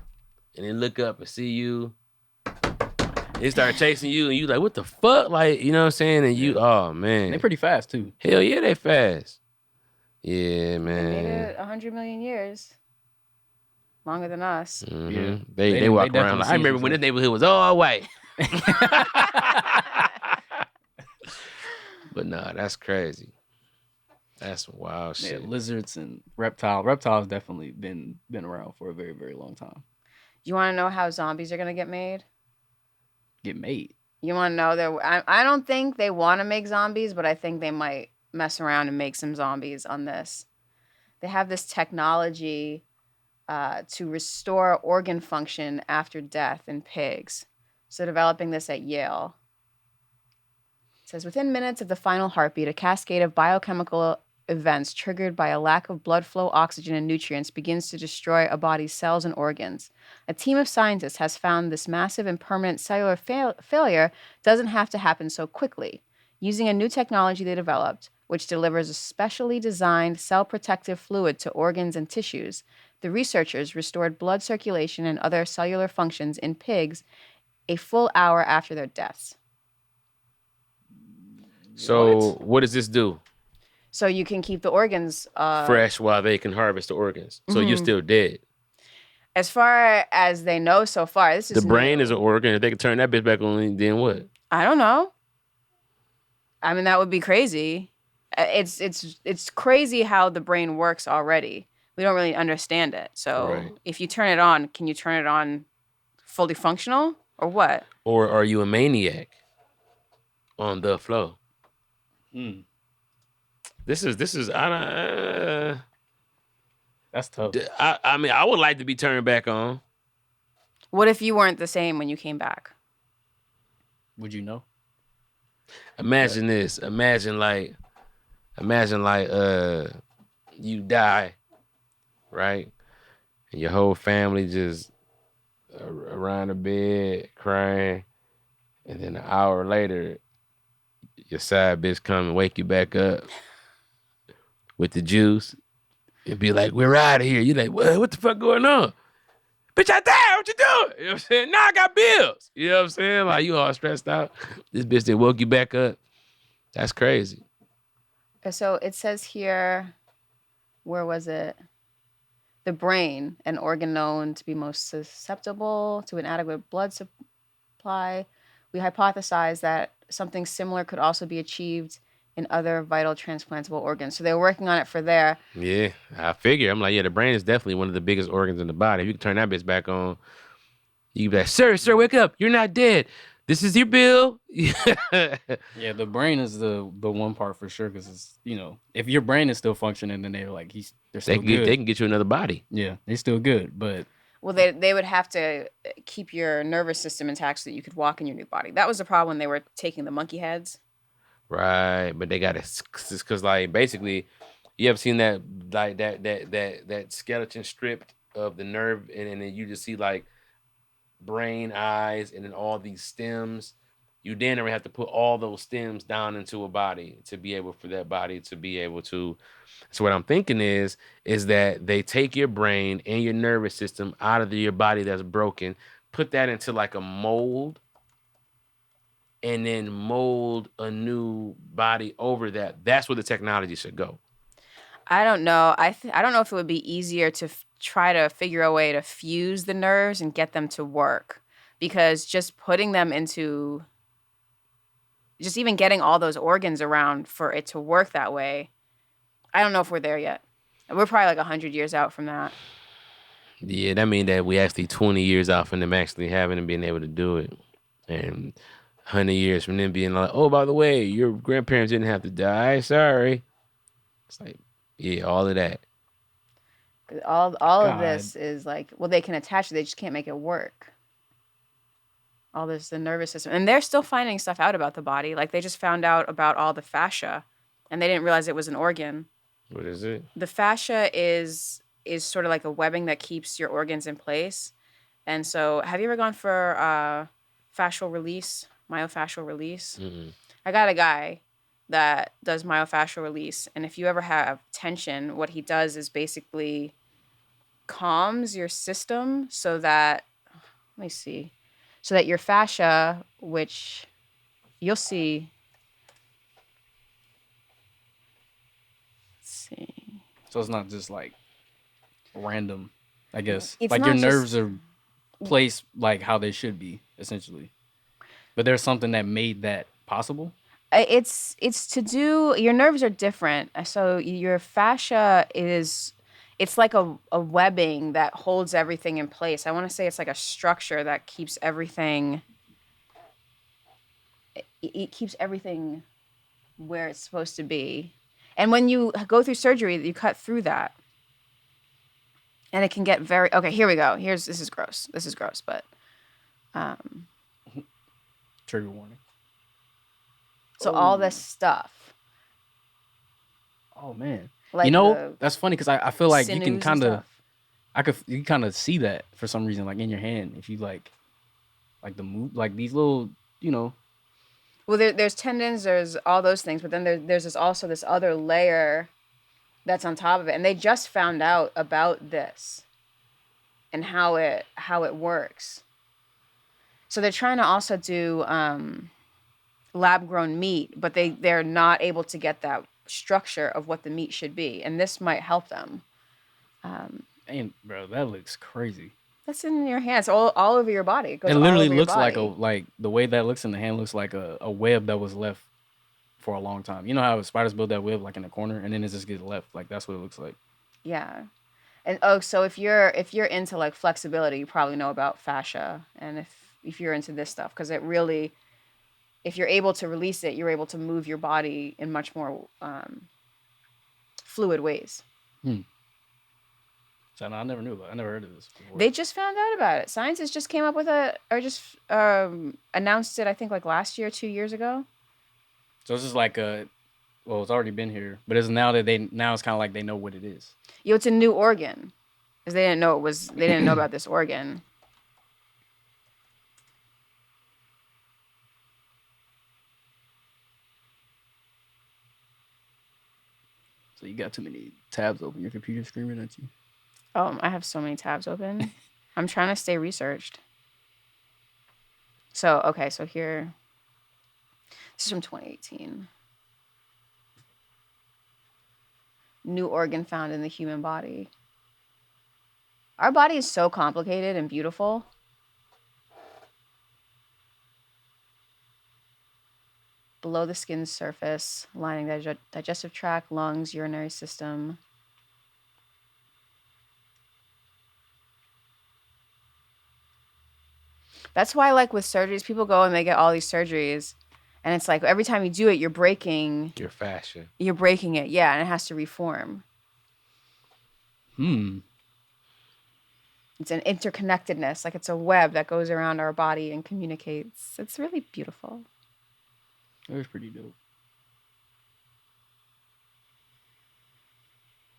then look up and see you, they start chasing you, and you like, what the fuck? Like, you know what I'm saying? And you, oh, man. They're pretty fast, too. Hell yeah, they fast. Yeah, man. They made it 100 million years. Longer than us. Mm-hmm. Yeah. They walk around. Like, I remember when this neighborhood was all white. But nah, that's crazy. That's some wild shit. Yeah, lizards and reptiles definitely been around for a very, very long time. You want to know how zombies are gonna get made? Get made? You want to know I don't think they want to make zombies, but I think they might mess around and make some zombies on this. They have this technology to restore organ function after death in pigs. So developing this at Yale. It says, within minutes of the final heartbeat, a cascade of biochemical events triggered by a lack of blood flow, oxygen, and nutrients begins to destroy a body's cells and organs. A team of scientists has found this massive and permanent cellular failure doesn't have to happen so quickly. Using a new technology they developed, which delivers a specially designed cell-protective fluid to organs and tissues, the researchers restored blood circulation and other cellular functions in pigs a full hour after their deaths. So what does this do? So you can keep the organs fresh while they can harvest the organs. So you're still dead. As far as they know so far, this is the brain is an organ. If they can turn that bitch back on, then what? I don't know. I mean, that would be crazy. It's crazy how the brain works already. We don't really understand it. So if you turn it on, can you turn it on fully functional or what? Or are you a maniac on the flow? This is that's tough. I mean, I would like to be turned back on. What if you weren't the same when you came back? Would you know? Imagine this. Imagine like you die, right? and your whole family just around the bed crying, and then an hour later, your side bitch come and wake you back up with the juice and be like, "We're out of here." You like, what the fuck going on? Bitch, I died. What you doing? You know what I'm saying? Now I got bills. You know what I'm saying? Like, you all stressed out. This bitch that woke you back up. That's crazy. So it says here, where was it? The brain, an organ known to be most susceptible to inadequate blood supply. We hypothesize that something similar could also be achieved in other vital transplantable organs. So they were working on it for there. Yeah, I figure. I'm like, yeah, the brain is definitely one of the biggest organs in the body. If you can turn that bitch back on, you can be like, sir, wake up. You're not dead. This is your bill. Yeah, the brain is the one part for sure, because it's, if your brain is still functioning, then they're like they're still good. They can get you another body. Yeah, they're still good, but well, they would have to keep your nervous system intact so that you could walk in your new body. That was the problem when they were taking the monkey heads. Right, but they got to, because like basically, you ever seen that skeleton stripped of the nerve, and then you just see like brain, eyes, and then all these stems. You then have to put all those stems down into a body to be able for that body to be able to. So what I'm thinking is that they take your brain and your nervous system out of your body that's broken, put that into like a mold, and then mold a new body over that. That's where the technology should go. I don't know. I don't know if it would be easier to try to figure a way to fuse the nerves and get them to work, because just putting them into, just even getting all those organs around for it to work that way, I don't know if we're there yet. We're probably like 100 years out from that. Yeah, that means that we actually 20 years out from them actually having and being able to do it. And 100 years from them being like, oh, by the way, your grandparents didn't have to die. Sorry. It's like, yeah, all of that. All of this is like, well, they can attach it. They just can't make it work. All this, the nervous system. And they're still finding stuff out about the body. Like they just found out about all the fascia, and they didn't realize it was an organ. What is it? The fascia is sort of like a webbing that keeps your organs in place. And so, have you ever gone for myofascial release? Mm-mm. I got a guy that does myofascial release, and if you ever have tension, what he does is basically calms your system so that, let me see, so that your fascia, which you'll see, let's see. So it's not just like random, I guess. It's like not your just- nerves are placed like how they should be, essentially. But there's something that made that possible. It's to do, your nerves are different. So your fascia it's like a webbing that holds everything in place. I want to say it's like a structure that keeps everything, it keeps everything where it's supposed to be. And when you go through surgery, you cut through that. And it can get very, okay, here we go. This is gross, but Trigger warning. so all this stuff. Oh man. Like that's funny because I feel like you can sinews and kind of stuff. kind of see that for some reason, like in your hand, if you like the move, like these little, Well, there's tendons, there's all those things, but then there's also this other layer that's on top of it, and they just found out about this and how it works. So they're trying to also do lab grown meat, but they're not able to get that structure of what the meat should be, and this might help them. And bro, that looks crazy. That's in your hands, all over your body. It literally looks like body. the way that looks in the hand looks like a web that was left for a long time. You know how spiders build that web like in the corner and then it just gets left? Like that's what it looks like. Yeah. And so if you're into like flexibility, you probably know about fascia, and if you're into this stuff, because it really, if you're able to release it, you're able to move your body in much more fluid ways. So I never knew about it. I never heard of this before. They just found out about it. Scientists just came up with announced it, I think, like last year, 2 years ago. So this is like it's already been here, but it's now it's kind of like they know what it is. It's a new organ. because they didn't know about this organ. So you got too many tabs open. Your computer screaming at you. I have so many tabs open. I'm trying to stay researched. So here, this is from 2018. New organ found in the human body. Our body is so complicated and beautiful. Below the skin's surface, lining the digestive tract, lungs, urinary system. That's why, like, with surgeries, people go and they get all these surgeries, and it's like every time you do it, you're breaking Your fascia. You're breaking it, yeah, and it has to reform. It's an interconnectedness, like it's a web that goes around our body and communicates. It's really beautiful. It was pretty dope.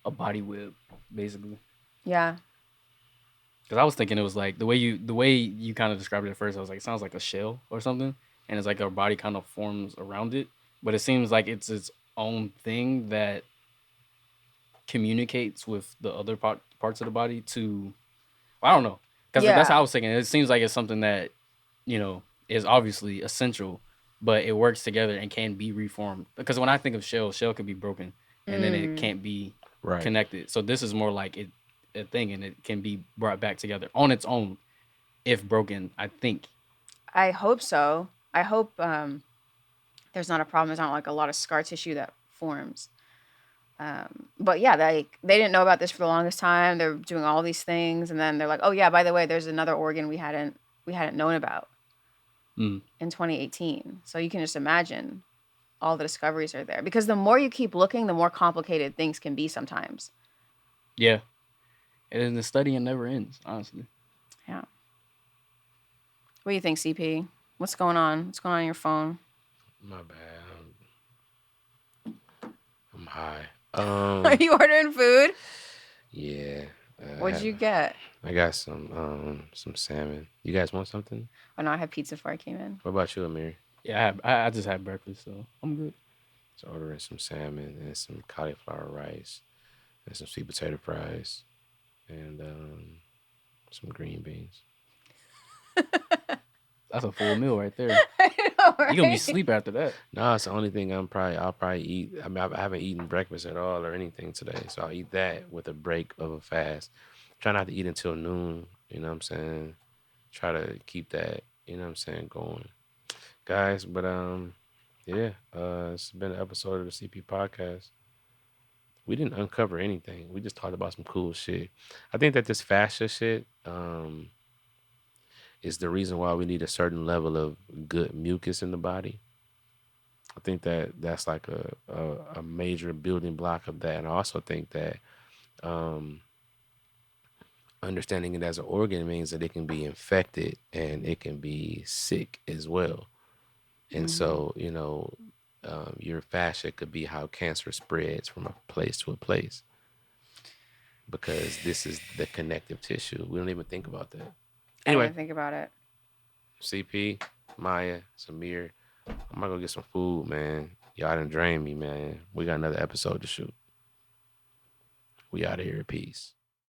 A body web, basically. Yeah. Because I was thinking it was like the way you kind of described it at first. I was like, it sounds like a shell or something, and it's like our body kind of forms around it. But it seems like it's its own thing that communicates with the other parts of the body to, I don't know, because that's how I was thinking. It seems like it's something that, is obviously essential, but it works together and can be reformed. Because when I think of shell could be broken and then it can't be connected. So this is more like a thing, and it can be brought back together on its own if broken, I think. I hope so. I hope there's not a problem. There's not like a lot of scar tissue that forms. But yeah, they didn't know about this for the longest time. They're doing all these things, and then they're like, oh yeah, by the way, there's another organ we hadn't known about in 2018. So you can just imagine all the discoveries are there, because the more you keep looking, the more complicated things can be sometimes. Yeah. And the studying never ends, honestly. Yeah. What do you think, CP? What's going on? What's going on your phone? My bad. I'm high. Are you ordering food? Yeah. What'd you get? I got some salmon. You guys want something? Oh no, I had pizza before I came in. What about you, Amir? Yeah, I just had breakfast, so I'm good. So ordering some salmon and some cauliflower rice and some sweet potato fries and some green beans. That's a full meal right there. I know, right? You gonna be asleep after that. No, it's the only thing I'll probably eat. I mean, I haven't eaten breakfast at all or anything today, so I'll eat that with a break of a fast. Try not to eat until noon. You know what I'm saying? Try to keep that. You know what I'm saying, going, guys. But yeah. It's been an episode of the CP podcast. We didn't uncover anything. We just talked about some cool shit. I think that this fascia shit is the reason why we need a certain level of good mucus in the body. I think that that's like a major building block of that. And I also think that understanding it as an organ means that it can be infected and it can be sick as well. And so, your fascia could be how cancer spreads from a place to a place, because this is the connective tissue. We don't even think about that. Anyway, I didn't think about it. CP, Maya, Samir, I'm gonna go get some food, man. Y'all done drained me, man. We got another episode to shoot. We out of here. Peace.